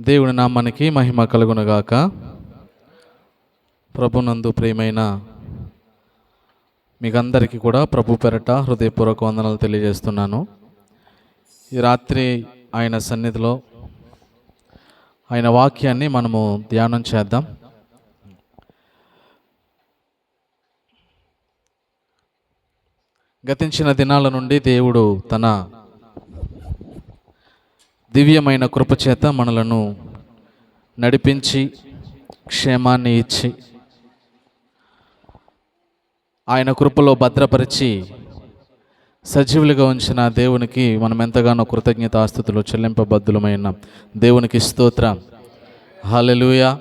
దేవుని నామానికి మహిమ కలుగునుగాక. ప్రభునందు ప్రియమైన మీకందరికీ కూడా ప్రభు పేరట హృదయపూర్వక వందనాలు తెలియజేస్తున్నాను. ఈ రాత్రి ఆయన సన్నిధిలో ఆయన వాక్యాన్ని మనము ధ్యానం చేద్దాం. గతించిన దినాల నుండి దేవుడు తన దివ్యమైన కృపచేత మనలను నడిపించి క్షేమాన్ని ఇచ్చి ఆయన కృపలో భద్రపరిచి సజీవులుగా ఉంచిన దేవునికి మనం ఎంతగానో కృతజ్ఞతాస్తుతులు చెల్లింపబద్దులమైన దేవునికి స్తోత్రం. హల్లెలూయా.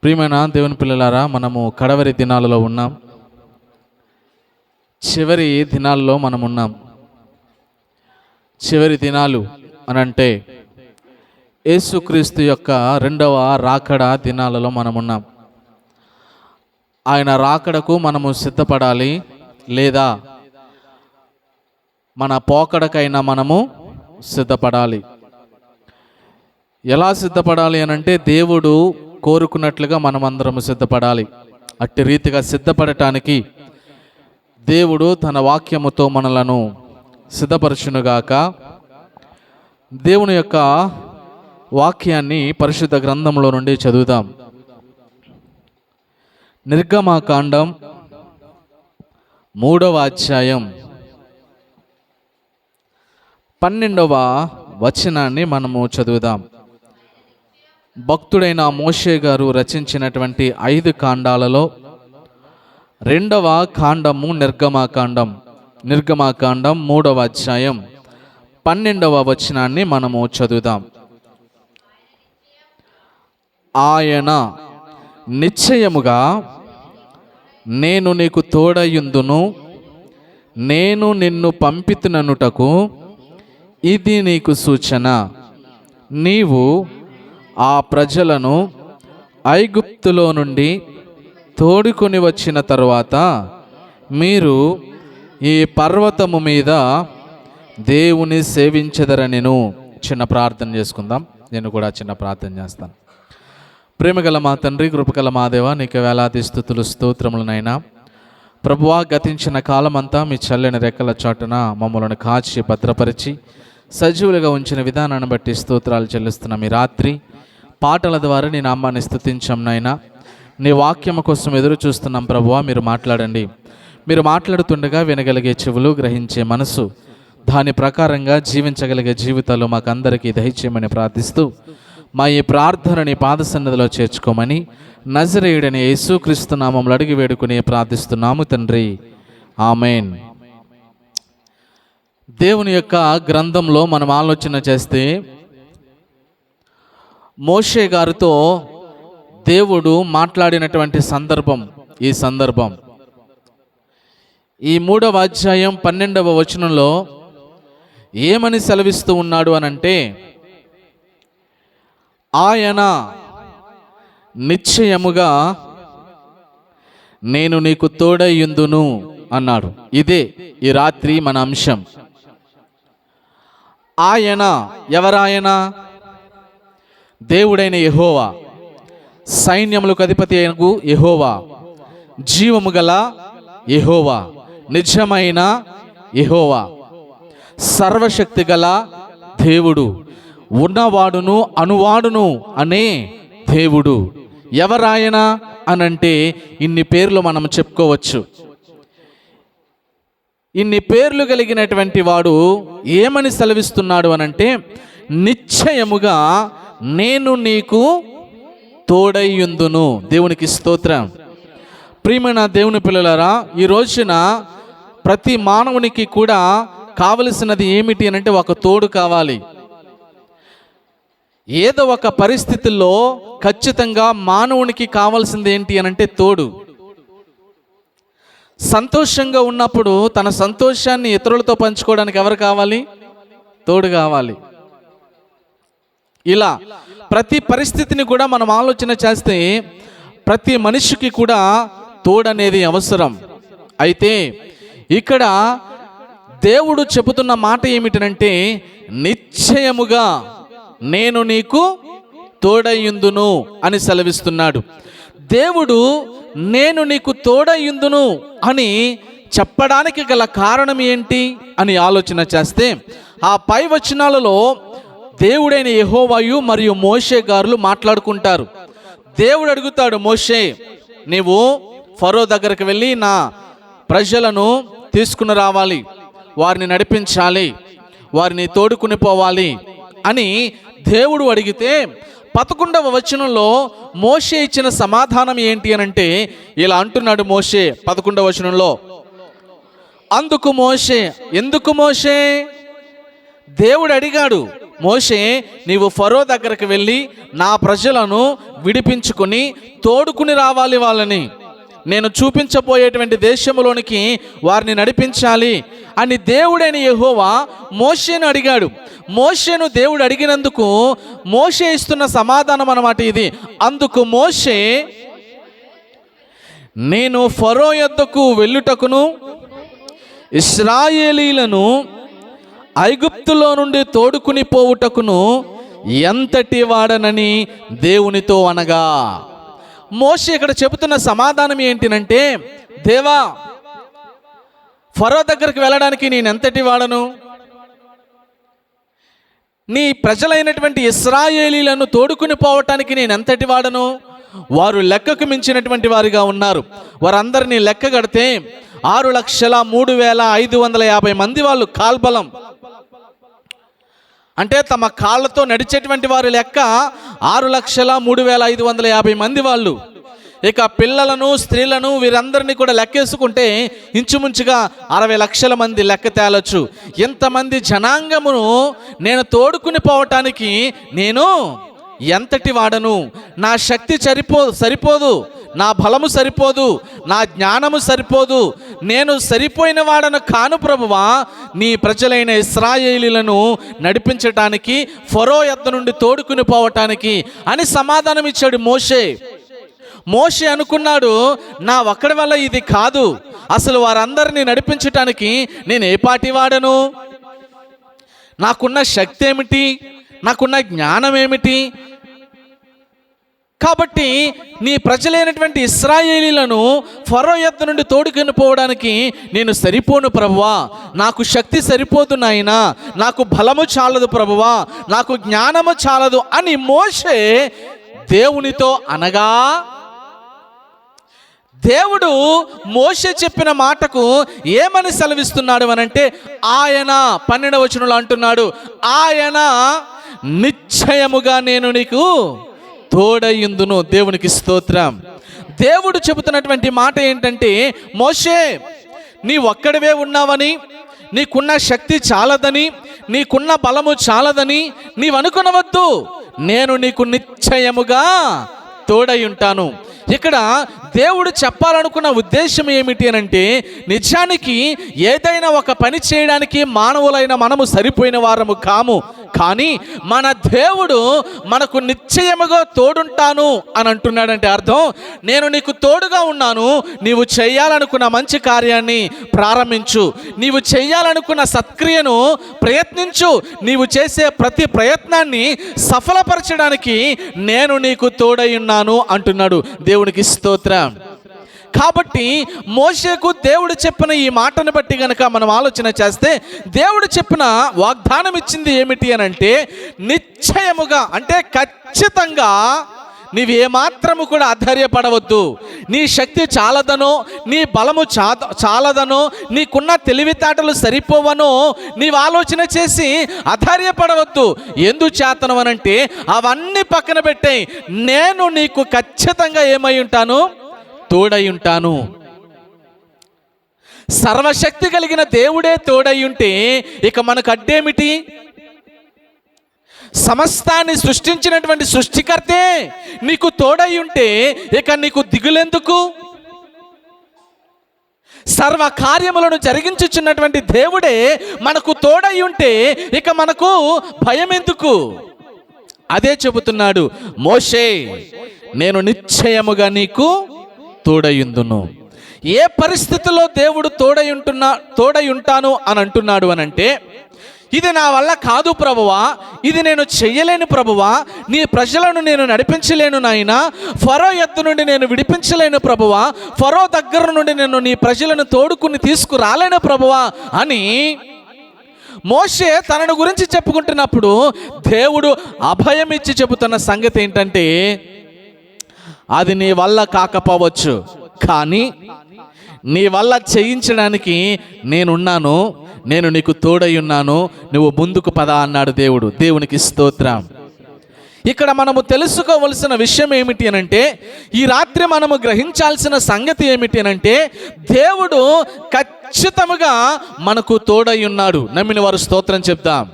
ప్రియమైన దేవుని పిల్లలారా, మనము కడవరి దినాలలో ఉన్నాం. చివరి దినాల్లో మనం ఉన్నాం. చివరి దినాలు అనంటే యేసుక్రీస్తు యొక్క రెండవ రాకడ దినాలలో మనం ఉన్నాం. ఆయన రాకడకు మనము సిద్ధపడాలి, లేదా మన పోకడకైనా మనము సిద్ధపడాలి. ఎలా సిద్ధపడాలి అనంటే దేవుడు కోరుకున్నట్లుగా మనమందరము సిద్ధపడాలి. అట్టి రీతిగా సిద్ధపడటానికి దేవుడు తన వాక్యముతో మనలను సిద్ధపరచునుగాక. దేవుని యొక్క వాక్యాన్ని పరిశుద్ధ గ్రంథంలో నుండి చదువుదాం. నిర్గమకాండం 3వ అధ్యాయం 12వ వచనాన్ని మనము చదువుదాం. భక్తుడైన మోషే గారు రచించినటువంటి 5 కాండాలలో 2వ కాండము నిర్గమకాండం. నిర్గమకాండం 3వ అధ్యాయం 12వ వచనాన్ని మనము చదువుదాం. ఆయన నిశ్చయముగా నేను నీకు తోడయుందును, నేను నిన్ను పంపితుననుటకు ఇది నీకు సూచన. నీవు ఆ ప్రజలను ఐగుప్తులో నుండి తోడుకొని వచ్చిన తరువాత మీరు ఈ పర్వతము మీద దేవుని సేవించదరనెను. చిన్న ప్రార్థన చేసుకుందాం. నేను కూడా చిన్న ప్రార్థన చేస్తాను. ప్రేమగల మా తండ్రి, కృపగల మా దేవ, నీకు వేలాది స్తుతులు స్తోత్రములనైనా. ప్రభువా, గతించిన కాలమంతా మీ చల్లని రెక్కల చాటున మమ్మలను కాచి భద్రపరిచి సజీవులుగా ఉంచిన విధానాన్ని బట్టి స్తోత్రాలు చెల్లిస్తున్నాం. ఈ రాత్రి పాటల ద్వారా నీ నామాన్ని స్తుతించాం నాయనా. నీ వాక్యం కోసం ఎదురు చూస్తున్నాం ప్రభువా. మీరు మాట్లాడండి. మీరు మాట్లాడుతుండగా వినగలిగే చెవులు, గ్రహించే మనసు, దాని ప్రకారంగా జీవించగలిగే జీవితాలు మాకందరికీ దయచేయమని ప్రార్థిస్తూ మా ఈ ప్రార్థనని పాద సన్నిధిలో చేర్చుకోమని నజరేయుడని యేసుక్రీస్తు నామములో అడిగి వేడుకుని ప్రార్థిస్తున్నాము తండ్రి, ఆమేన్. దేవుని యొక్క గ్రంథంలో మనం ఆలోచన చేస్తే మోషే గారితో దేవుడు మాట్లాడినటువంటి సందర్భం ఈ సందర్భం. ఈ 3వ అధ్యాయం 12వ వచనంలో ఏమని సెలవిస్తూ ఉన్నాడు అనంటే, ఆయన నిశ్చయముగా నేను నీకు తోడయ్యుందును అన్నాడు. ఇదే ఈ రాత్రి మన అంశం. ఆయన ఎవరాయన? దేవుడైన యెహోవా, సైన్యములకు అధిపతి అయిన యెహోవా, జీవము గల యెహోవా, నిజమైన యెహోవా, సర్వశక్తి గల దేవుడు, ఉన్నవాడును అనువాడును అనే దేవుడు. ఎవరాయన అనంటే ఇన్ని పేర్లు మనం చెప్పుకోవచ్చు. ఇన్ని పేర్లు కలిగినటువంటి వాడు ఏమని సెలవిస్తున్నాడు అనంటే, నిశ్చయముగా నేను నీకు తోడయ్యుందును. దేవునికి స్తోత్రం. ప్రియమైన దేవుని పిల్లలారా, ఈ రోజున ప్రతి మానవునికి కూడా కావలసినది ఏమిటి అనంటే ఒక తోడు కావాలి. ఏదో ఒక పరిస్థితుల్లో ఖచ్చితంగా మానవునికి కావాల్సింది ఏంటి అనంటే తోడు. సంతోషంగా ఉన్నప్పుడు తన సంతోషాన్ని ఇతరులతో పంచుకోవడానికి ఎవరు కావాలి? తోడు కావాలి. ఇలా ప్రతి పరిస్థితిని కూడా మనం ఆలోచన చేస్తే ప్రతి మనిషికి కూడా తోడనేది అవసరం. అయితే ఇక్కడ దేవుడు చెబుతున్న మాట ఏమిటనంటే, నిశ్చయముగా నేను నీకు తోడయ్యుందును అని సెలవిస్తున్నాడు. దేవుడు నేను నీకు తోడయ్యుందును అని చెప్పడానికి గల కారణం ఏంటి అని ఆలోచన చేస్తే, ఆ పై వచనాలలో దేవుడైన యెహోవాయు మరియు మోషే గారులు మాట్లాడుకుంటారు. దేవుడు అడుగుతాడు, మోషే నీవు ఫరో దగ్గరికి వెళ్ళి నా ప్రజలను తీసుకుని రావాలి, వారిని నడిపించాలి, వారిని తోడుకుని పోవాలి అని దేవుడు అడిగితే 11వ వచనంలో మోషే ఇచ్చిన సమాధానం ఏంటి అనంటే ఇలా అంటున్నాడు మోషే 11వ వచనంలో, అందుకు మోషే, ఎందుకు మోషే? దేవుడు అడిగాడు, మోషే నీవు ఫరో దగ్గరికి వెళ్ళి నా ప్రజలను విడిపించుకొని తోడుకుని రావాలి, వాళ్ళని నేను చూపించబోయేటువంటి దేశంలోనికి వారిని నడిపించాలి అని దేవుడైన యెహోవా మోషేను అడిగాడు. మోషేను దేవుడు అడిగినందుకు మోషే ఇస్తున్న సమాధానం అన్నమాట ఇది. అందుకు మోషే, నేను ఫరో యొద్దకు వెళ్ళుటకును ఇశ్రాయేలీలను ఐగుప్తులో నుండి తోడుకుని పోవుటకును ఎంతటి వాడనని దేవునితో అనగా. మోషే ఇక్కడ చెబుతున్న సమాధానం ఏంటినంటే, దేవా ఫరో దగ్గరికి వెళ్ళడానికి నేను ఎంతటి వాడను, నీ ప్రజలైనటువంటి ఇశ్రాయేలీలను తోడుకుని పోవటానికి నేను ఎంతటి వాడను, వారు లెక్కకు మించినటువంటి వారిగా ఉన్నారు. వారందరినీ లెక్క కడితే 6,03,550 మంది వాళ్ళు కాల్బలం, అంటే తమ కాళ్ళతో నడిచేటువంటి వారి లెక్క 6,03,550 మంది వాళ్ళు. ఇక పిల్లలను స్త్రీలను వీరందరినీ కూడా లెక్కేసుకుంటే ఇంచుమించుగా 60 లక్షల మంది లెక్క తేలొచ్చు. ఇంతమంది జనాంగమును నేను తోడుకుని పోవటానికి నేను ఎంతటి వాడను, నా శక్తి సరిపోదు, నా బలము సరిపోదు, నా జ్ఞానము సరిపోదు, నేను సరిపోయిన వాడను కాను ప్రభువా, నీ ప్రజలైన ఇశ్రాయేలీలను నడిపించటానికి ఫరో యొద్ద నుండి తోడుకుని పోవటానికి అని సమాధానం ఇచ్చాడు మోషే. మోషే అనుకున్నాడు, నా ఒక్కడి వల్ల ఇది కాదు, అసలు వారందరినీ నడిపించటానికి నేను ఏ పాటి వాడను, నాకున్న శక్తి ఏమిటి, నాకున్న జ్ఞానం ఏమిటి, కాబట్టి నీ ప్రజలైనటువంటి ఇశ్రాయేలీలను ఫరో యొద్ద నుండి తోడుకొని పోవడానికి నేను సరిపోను ప్రభువా, నాకు శక్తి సరిపోదు నాయనా, నాకు బలము చాలదు ప్రభువా, నాకు జ్ఞానము చాలదు అని మోషే దేవునితో అనగా, దేవుడు మోషే చెప్పిన మాటకు ఏమని సెలవిస్తున్నాడు అనంటే, ఆయన 12వ వచనంలో అంటున్నాడు, ఆయన నిశ్చయముగా నేను నీకు తోడయ్యుందును. దేవునికి స్తోత్రం. దేవుడు చెబుతున్నటువంటి మాట ఏంటంటే, మోషే నీ ఒక్కడివే ఉన్నావని, నీకున్న శక్తి చాలదని, నీకున్న బలము చాలదని నీవు అనుకునవద్దు, నేను నీకు నిశ్చయముగా తోడై ఉంటాను. ఇక్కడ దేవుడు చెప్పాలనుకున్న ఉద్దేశం ఏమిటి అనంటే, నిజానికి ఏదైనా ఒక పని చేయడానికి మానవులైన మనము సరిపోయిన వారము కాము, కానీ మన దేవుడు మనకు నిశ్చయముగా తోడుంటాను అని అంటున్నాడంటే అర్థం, నేను నీకు తోడుగా ఉన్నాను, నీవు చేయాలనుకున్న మంచి కార్యాన్ని ప్రారంభించు, నీవు చేయాలనుకున్న సత్క్రియను ప్రయత్నించు, నీవు చేసే ప్రతి ప్రయత్నాన్ని సఫలపరచడానికి నేను నీకు తోడై ఉన్నాను అంటున్నాడు. దేవునికి స్తోత్రం. కాబట్టి మోషేకు దేవుడు చెప్పిన ఈ మాటను బట్టి గనక మనం ఆలోచన చేస్తే, దేవుడు చెప్పిన వాగ్దానం ఇచ్చింది ఏమిటి అని అంటే, నిశ్చయముగా అంటే ఖచ్చితంగా నీవేమాత్రము కూడా అధైర్యపడవద్దు, నీ శక్తి చాలదనో, నీ బలము చాలదనో, నీకున్న తెలివితేటలు సరిపోవనో నీవు ఆలోచన చేసి అధైర్యపడవద్దు. ఎందుచేతను అనంటే, అవన్నీ పక్కన పెట్టేయి, నేను నీకు ఖచ్చితంగా ఏమై ఉంటాను, తోడై ఉంటాను. సర్వశక్తి కలిగిన దేవుడే తోడై ఉంటే ఇక మనకు అడ్డేమిటి? సమస్తాన్ని సృష్టించినటువంటి సృష్టికర్తే నీకు తోడై ఉంటే ఇక నీకు దిగులెందుకు? సర్వ కార్యములను జరిగించుచున్నటువంటి దేవుడే మనకు తోడై ఉంటే ఇక మనకు భయం ఎందుకు? అదే చెబుతున్నాడు మోషే, నేను నిశ్చయముగా నీకు తోడయుందును. ఏ పరిస్థితిలో దేవుడు తోడై ఉంటాను అని అంటున్నాడు అని అంటే, ఇది నా వల్ల కాదు ప్రభువా, ఇది నేను చెయ్యలేను ప్రభువా, నీ ప్రజలను నేను నడిపించలేను నాయనా, ఫరో ఎత్తు నుండి నేను విడిపించలేను ప్రభువా, ఫరో దగ్గర నుండి నేను నీ ప్రజలను తోడుకుని తీసుకురాలేను ప్రభువా అని మోషే తనను గురించి చెప్పుకుంటున్నప్పుడు దేవుడు అభయం ఇచ్చి చెబుతున్న సంగతి ఏంటంటే, అది నీ వల్ల కాకపోవచ్చు, కానీ నీ వల్ల చేయించడానికి నేనున్నాను, నేను నీకు తోడై ఉన్నాను, నువ్వు ముందుకు పద అన్నాడు దేవుడు. దేవునికి స్తోత్రం. ఇక్కడ మనము తెలుసుకోవలసిన విషయం ఏమిటి అనంటే, ఈ రాత్రి మనము గ్రహించాల్సిన సంగతి ఏమిటి అనంటే, దేవుడు ఖచ్చితంగా మనకు తోడై ఉన్నాడు. నమ్మిన వారు స్తోత్రం చెప్దాం.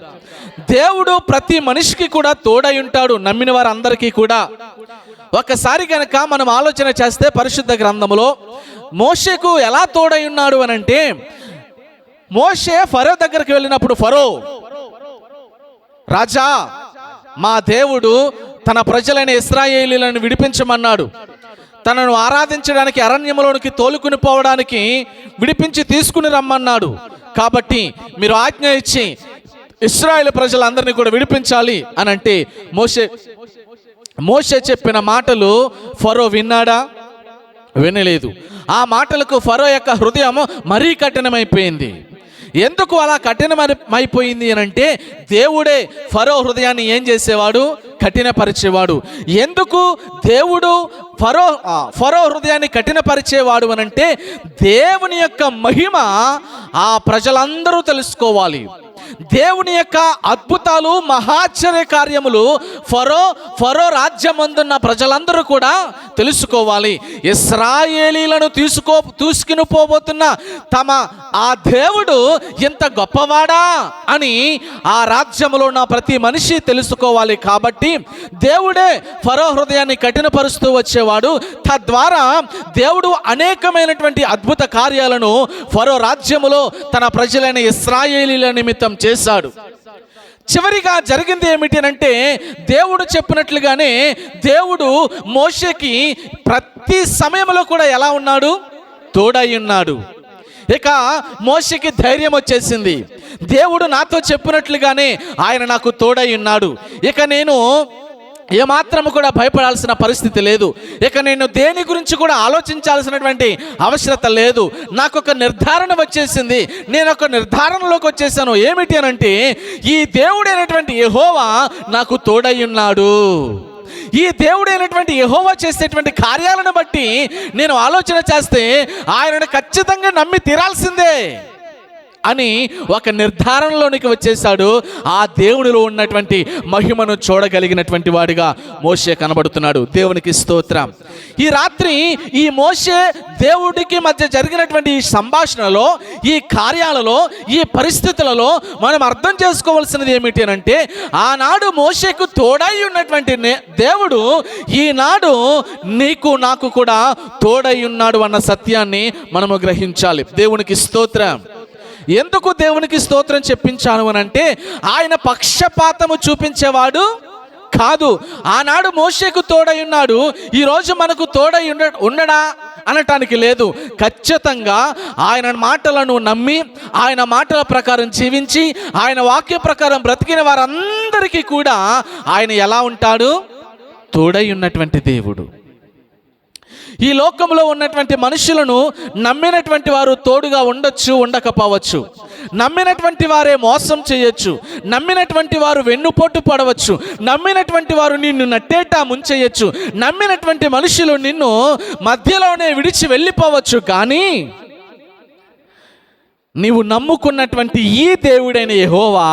దేవుడు ప్రతి మనిషికి కూడా తోడై ఉంటాడు, నమ్మిన వారందరికీ కూడా. ఒకసారి కనుక మనం ఆలోచన చేస్తే పరిశుద్ధ గ్రంథములో మోషేకు ఎలా తోడై ఉన్నాడు అనంటే, మోషే ఫరో దగ్గరికి వెళ్ళినప్పుడు, ఫరో రాజా, మా దేవుడు తన ప్రజలైన ఇశ్రాయేలీలను విడిపించమన్నాడు, తనను ఆరాధించడానికి అరణ్యంలోనికి తోలుకుని పోవడానికి విడిపించి తీసుకుని రమ్మన్నాడు, కాబట్టి మీరు ఆజ్ఞ ఇచ్చి ఇశ్రాయేలు ప్రజలందరినీ కూడా విడిపించాలి అని అంటే, మోషే చెప్పిన మాటలు ఫరో విన్నాడా? వినలేదు. ఆ మాటలకు ఫరో యొక్క హృదయం మరీ కఠినమైపోయింది. ఎందుకు అలా కఠినమైపోయింది అని అంటే, దేవుడే ఫరో హృదయాన్ని ఏం చేసేవాడు? కఠినపరిచేవాడు. ఎందుకు దేవుడు ఫరో హృదయాన్ని కఠినపరిచేవాడు అని అంటే, దేవుని యొక్క మహిమ ఆ ప్రజలందరూ తెలుసుకోవాలి. దేవుని యొక్క అద్భుతాలు, మహాశ్చర్య కార్యములు ఫరో రాజ్యమందున్న ప్రజలందరూ కూడా తెలుసుకోవాలి. ఇశ్రాయేలీలను తీసుకుని పోబోతున్న తమ ఆ దేవుడు ఎంత గొప్పవాడా అని ఆ రాజ్యములో ఉన్న ప్రతి మనిషి తెలుసుకోవాలి. కాబట్టి దేవుడే ఫరో హృదయాన్ని కఠినపరుస్తూ వచ్చేవాడు. తద్వారా దేవుడు అనేకమైనటువంటి అద్భుత కార్యాలను ఫరో రాజ్యములో తన ప్రజలైన ఇశ్రాయేలీల నిమిత్తం చేశాడు. చివరిగా జరిగింది ఏమిటి అంటే, దేవుడు చెప్పినట్లుగానే దేవుడు మోషేకి ప్రతి సమయంలో కూడా ఎలా ఉన్నాడు? తోడై ఉన్నాడు. ఇక మోషేకి ధైర్యం వచ్చేసింది. దేవుడు నాతో చెప్పినట్లుగానే ఆయన నాకు తోడై ఉన్నాడు, ఇక నేను ఏమాత్రము కూడా భయపడాల్సిన పరిస్థితి లేదు, ఇక నేను దేని గురించి కూడా ఆలోచించాల్సినటువంటి అవసరత లేదు. నాకు ఒక నిర్ధారణ వచ్చేసింది, నేను ఒక నిర్ధారణలోకి వచ్చేసాను. ఏమిటి అనంటే, ఈ దేవుడైనటువంటి యెహోవా నాకు తోడై ఉన్నాడు. ఈ దేవుడైనటువంటి యెహోవా చేసేటువంటి కార్యాలను బట్టి నేను ఆలోచన చేస్తే ఆయనను ఖచ్చితంగా నమ్మి తీరాల్సిందే అని ఒక నిర్ధారణలోనికి వచ్చేసాడు. ఆ దేవుడిలో ఉన్నటువంటి మహిమను చూడగలిగినటువంటి వాడిగా మోషే కనబడుతున్నాడు. దేవునికి స్తోత్రం. ఈ రాత్రి ఈ మోషే దేవుడికి మధ్య జరిగినటువంటి ఈ సంభాషణలో, ఈ కార్యాలలో, ఈ పరిస్థితులలో మనం అర్థం చేసుకోవాల్సినది ఏమిటి అంటే, ఆనాడు మోషేకు తోడై ఉన్నటువంటి దేవుడు ఈనాడు నీకు నాకు కూడా తోడై ఉన్నాడు అన్న సత్యాన్ని మనము గ్రహించాలి. దేవునికి స్తోత్రం. ఎందుకు దేవునికి స్తోత్రం చెప్పించాను అని అంటే, ఆయన పక్షపాతము చూపించేవాడు కాదు. ఆనాడు మోషేకు తోడై ఉన్నాడు, ఈరోజు మనకు తోడై ఉండడా అనటానికి లేదు. ఖచ్చితంగా ఆయన మాటలను నమ్మి, ఆయన మాటల ప్రకారం జీవించి, ఆయన వాక్య ప్రకారం బ్రతికిన వారందరికీ కూడా ఆయన ఎలా ఉంటాడు? తోడై ఉన్నటువంటి దేవుడు. ఈ లోకంలో ఉన్నటువంటి మనుషులను నమ్మినటువంటి వారు తోడుగా ఉండొచ్చు, ఉండకపోవచ్చు. నమ్మినటువంటి వారే మోసం చేయొచ్చు, నమ్మినటువంటి వారు వెన్నుపోటు పడవచ్చు, నమ్మినటువంటి వారు నిన్ను నట్టేటా ముంచేయచ్చు, నమ్మినటువంటి మనుషులు నిన్ను మధ్యలోనే విడిచి వెళ్ళిపోవచ్చు. కానీ నీవు నమ్ముకున్నటువంటి ఈ దేవుడైన యెహోవా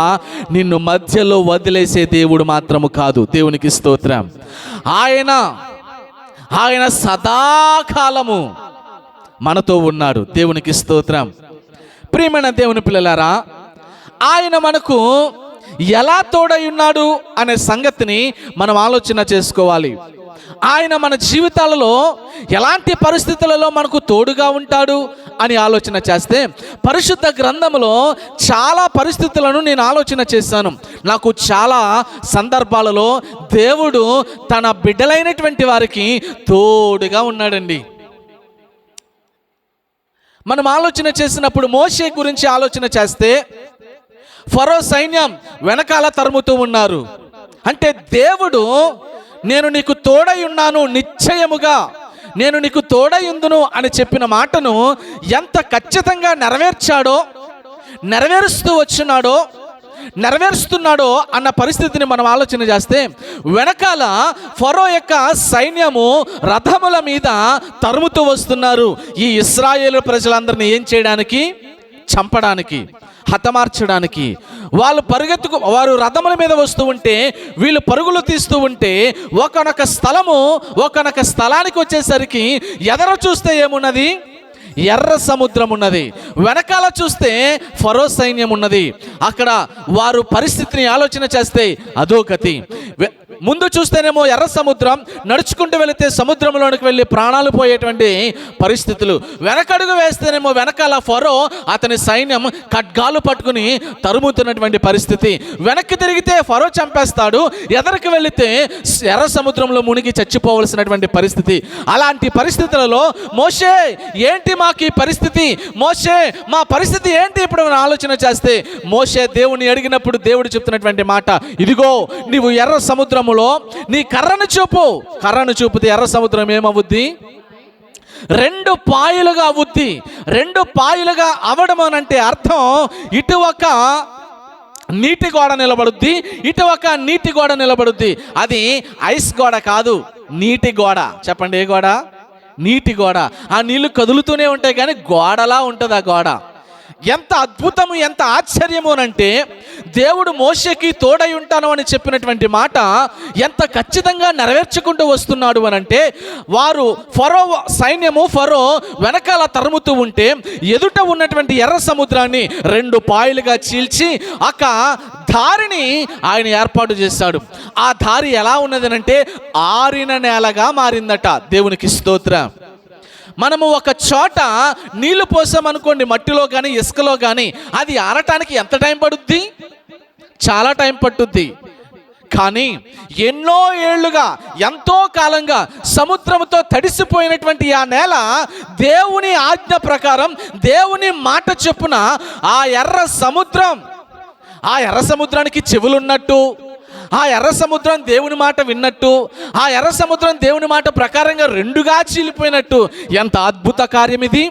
నిన్ను మధ్యలో వదిలేసే దేవుడు మాత్రము కాదు. దేవునికి స్తోత్రం. ఆయన సదాకాలము మనతో ఉన్నాడు. దేవునికి స్తోత్రం. ప్రియమైన దేవుని పిల్లలారా, ఆయన మనకు ఎలా తోడై ఉన్నాడు అనే సంగతిని మనం ఆలోచన చేసుకోవాలి. ఆయన మన జీవితాలలో ఎలాంటి పరిస్థితులలో మనకు తోడుగా ఉంటాడు అని ఆలోచన చేస్తే, పరిశుద్ధ గ్రంథంలో చాలా పరిస్థితులను నేను ఆలోచన చేశాను. నాకు చాలా సందర్భాలలో దేవుడు తన బిడ్డలైనటువంటి వారికి తోడుగా ఉన్నాడండి. మనం ఆలోచన చేసినప్పుడు మోషే గురించి ఆలోచన చేస్తే ఫరో సైన్యం వెనకాల తరుముతూ ఉన్నారు. అంటే దేవుడు నేను నీకు తోడై ఉన్నాను, నిశ్చయముగా నేను నీకు తోడై ఉందును అని చెప్పిన మాటను ఎంత ఖచ్చితంగా నెరవేరుస్తున్నాడో అన్న పరిస్థితిని మనం ఆలోచన చేస్తే, వెనకాల ఫరో యొక్క సైన్యము రథముల మీద తరుముతూ వస్తున్నారు. ఈ ఇశ్రాయేలు ప్రజలందరినీ ఏం చేయడానికి? చంపడానికి, హతమార్చడానికి. వారు రథముల మీద వస్తూ ఉంటే, వీళ్ళు పరుగులు తీస్తూ ఉంటే, ఒకనొక స్థలానికి వచ్చేసరికి ఎదర చూస్తే ఏమున్నది? ఎర్ర సముద్రం ఉన్నది. వెనకాల చూస్తే ఫరో సైన్యం ఉన్నది. అక్కడ వారు పరిస్థితిని ఆలోచన చేస్తే అదో గతి. ముందు చూస్తేనేమో ఎర్ర సముద్రం, నడుచుకుంటూ వెళితే సముద్రంలోనికి వెళ్ళి ప్రాణాలు పోయేటువంటి పరిస్థితులు. వెనకడుగు వేస్తేనేమో వెనకాల ఫరో అతని సైన్యం ఖడ్గాలు పట్టుకుని తరుముతున్నటువంటి పరిస్థితి. వెనక్కి తిరిగితే ఫరో చంపేస్తాడు, ఎదరికి వెళితే ఎర్ర సముద్రంలో మునిగి చచ్చిపోవలసినటువంటి పరిస్థితి. అలాంటి పరిస్థితులలో మోషే, ఏంటి మాకు ఈ పరిస్థితి? మోషే, మా పరిస్థితి ఏంటి ఇప్పుడు మనం ఆలోచన చేస్తే, మోషే దేవుని అడిగినప్పుడు దేవుడు చెప్తున్నటువంటి మాట, ఇదిగో నీవు ఎర్ర సముద్రములో నీ కర్రను చూపితే ఎర్ర సముద్రం ఏమవుద్ది? 2 పాయలుగా అవుద్ది. 2 పాయలుగా అవడం అంటే అర్థం, ఇటు ఒక నీటి గోడ నిలబడుద్ది, ఇటు ఒక నీటి గోడ నిలబడుద్ది. అది ఐస్ గోడ కాదు, నీటి గోడ. చెప్పండి, ఏ గోడ? నీటి గోడ. ఆ నీళ్లు కదులుతూనే ఉంటాయి కానీ గోడలా ఉంటుంది ఆ గోడ. ఎంత అద్భుతము, ఎంత ఆశ్చర్యము అంటే, దేవుడు మోషేకి తోడై ఉంటాను అని చెప్పినటువంటి మాట ఎంత ఖచ్చితంగా నెరవేర్చుకుంటూ వస్తున్నాడు అని అంటే, వారు ఫరో సైన్యము వెనకాల తరుముతూ ఉంటే ఎదుట ఉన్నటువంటి ఎర్ర సముద్రాన్ని 2 పాయలుగా చీల్చి ఒక దారిని ఆయన ఏర్పాటు చేశాడు. ఆ దారి ఎలా ఉన్నదనంటే ఆరిన నేలగా మారిందట. దేవునికి స్తోత్రం. మనము ఒక చోట నీళ్లు పోసామనుకోండి, మట్టిలో కానీ ఇసుకలో కానీ, అది ఆరటానికి ఎంత టైం పడుద్ది? చాలా టైం పట్టుద్ది. కానీ ఎన్నో ఏళ్లుగా, ఎంతో కాలంగా సముద్రంతో తడిసిపోయినటువంటి ఆ నేల దేవుని ఆజ్ఞ ప్రకారం, దేవుని మాట చొప్పున ఆ ఎర్ర సముద్రానికి చెవులున్నట్టు, ఆ ఎర్ర సముద్రం దేవుని మాట విన్నట్టు, ఆ ఎర్ర సముద్రం దేవుని మాట ప్రకారంగా 2గా చీలిపోయినట్టు, ఎంత అద్భుత కార్యం ఇది!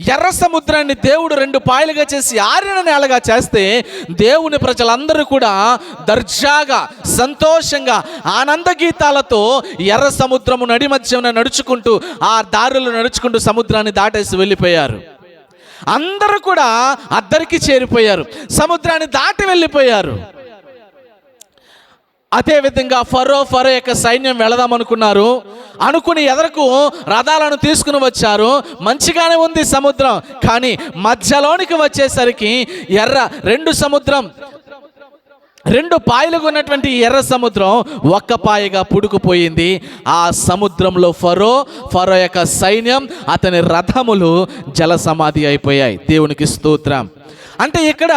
ఎర్ర సముద్రాన్ని దేవుడు 2 పాయలుగా చేసి ఆరిన నేలగా చేస్తే, దేవుని ప్రజలందరూ కూడా దర్జాగా, సంతోషంగా, ఆనంద గీతాలతో ఎర్ర సముద్రము నడి మధ్యన నడుచుకుంటూ, ఆ దారులు నడుచుకుంటూ సముద్రాన్ని దాటేసి వెళ్ళిపోయారు. అందరూ కూడా అద్దరికి చేరిపోయారు, సముద్రాన్ని దాటి వెళ్ళిపోయారు. అదేవిధంగా ఫరో యొక్క సైన్యం వెళదామనుకున్నారు. అనుకుని ఎదరకు రథాలను తీసుకుని వచ్చారు. మంచిగానే ఉంది సముద్రం, కానీ మధ్యలోనికి వచ్చేసరికి 2 పాయలుగా ఉన్నటువంటి ఎర్ర సముద్రం 1 పాయగా పుడుకుపోయింది. ఆ సముద్రంలో ఫరో యొక్క సైన్యం, అతని రథములు జల సమాధి అయిపోయాయి. దేవునికి స్తోత్రం. అంటే ఇక్కడ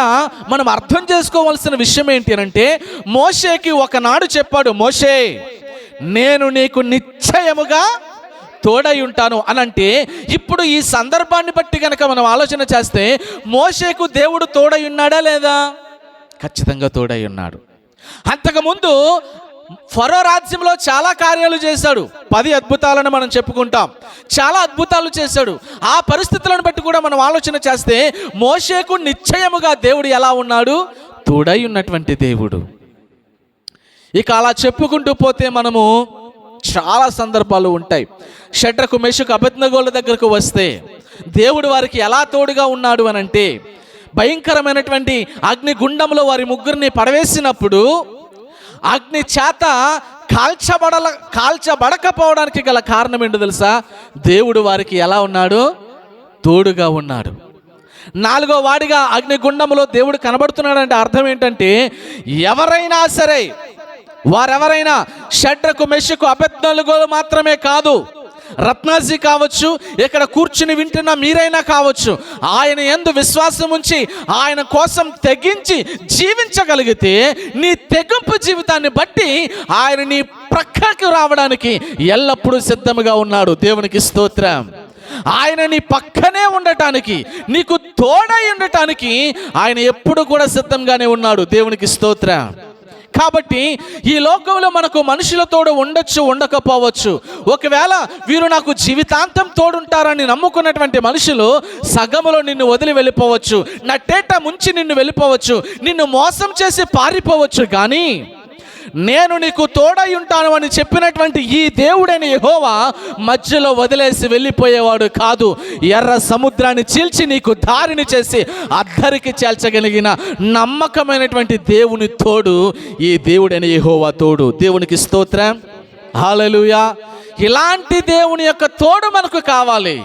మనం అర్థం చేసుకోవాల్సిన విషయం ఏంటి అంటే, మోషేకి ఒకనాడు చెప్పాడు, మోషే, నేను నీకు నిశ్చయముగా తోడై ఉంటాను అనంటే, ఇప్పుడు ఈ సందర్భాన్ని బట్టి కనుక మనం ఆలోచన చేస్తే, మోషేకు దేవుడు తోడై ఉన్నాడా లేదా? ఖచ్చితంగా తోడై ఉన్నాడు. అంతకుముందు ఫరో రాజ్యంలో చాలా కార్యాలు చేశాడు. 10 అద్భుతాలను మనం చెప్పుకుంటాం. చాలా అద్భుతాలు చేశాడు. ఆ పరిస్థితులను బట్టి కూడా మనం ఆలోచన చేస్తే, మోషేకు నిశ్చయముగా దేవుడు ఎలా ఉన్నాడు? తోడై ఉన్నటువంటి దేవుడు. ఇక అలా చెప్పుకుంటూ పోతే మనము చాలా సందర్భాలు ఉంటాయి. షడ్రకు, మెషకు, అబేద్నెగోల దగ్గరకు వస్తే దేవుడు వారికి ఎలా తోడుగా ఉన్నాడు అనంటే, భయంకరమైనటువంటి అగ్నిగుండంలో వారి ముగ్గురిని పడవేసినప్పుడు అగ్ని చేత కాల్చబడకపోవడానికి గల కారణం ఏంటో తెలుసా? దేవుడు వారికి ఎలా ఉన్నాడు? తోడుగా ఉన్నాడు. 4వ వాడిగా అగ్నిగుండంలో దేవుడు కనబడుతున్నాడంటే అర్థం ఏంటంటే, ఎవరైనా సరే, వారెవరైనా, షడ్రకు, మెషకు, అబేద్నెగోలు మాత్రమే కాదు, రత్నాజీ కావచ్చు, ఇక్కడ కూర్చుని వింటున్న మీరైనా కావచ్చు, ఆయన యందు విశ్వాసం ఉంచి ఆయన కోసం తెగించి జీవించగలిగితే, నీ తెగింపు జీవితాన్ని బట్టి ఆయన నీ ప్రక్కకి రావడానికి ఎల్లప్పుడూ సిద్ధముగా ఉన్నాడు. దేవునికి స్తోత్రం. ఆయన నీ పక్కనే ఉండటానికి, నీకు తోడై ఉండటానికి ఆయన ఎప్పుడు కూడా సిద్ధంగానే ఉన్నాడు. దేవునికి స్తోత్రం. కాబట్టి ఈ లోకంలో మనకు మనుషుల తోడు ఉండొచ్చు, ఉండకపోవచ్చు. ఒకవేళ వీరు నాకు జీవితాంతం తోడుంటారని నమ్ముకున్నటువంటి మనుషులు సగములో నిన్ను వదిలి వెళ్ళిపోవచ్చు, నట్టేట ముంచి నిన్ను వెళ్ళిపోవచ్చు, నిన్ను మోసం చేసి పారిపోవచ్చు. కానీ నేను నీకు తోడై ఉంటాను అని చెప్పినటువంటి ఈ దేవుడైన యెహోవా మధ్యలో వదిలేసి వెళ్ళిపోయేవాడు కాదు. ఎర్ర సముద్రాన్ని చీల్చి నీకు దారిని చేసి అద్దరికి చేల్చగలిగిన నమ్మకమైనటువంటి దేవుని తోడు ఈ దేవుడైన యెహోవా తోడు. దేవునికి స్తోత్రం, హల్లెలూయా. ఇలాంటి దేవుని యొక్క తోడు మనకు కావాలి.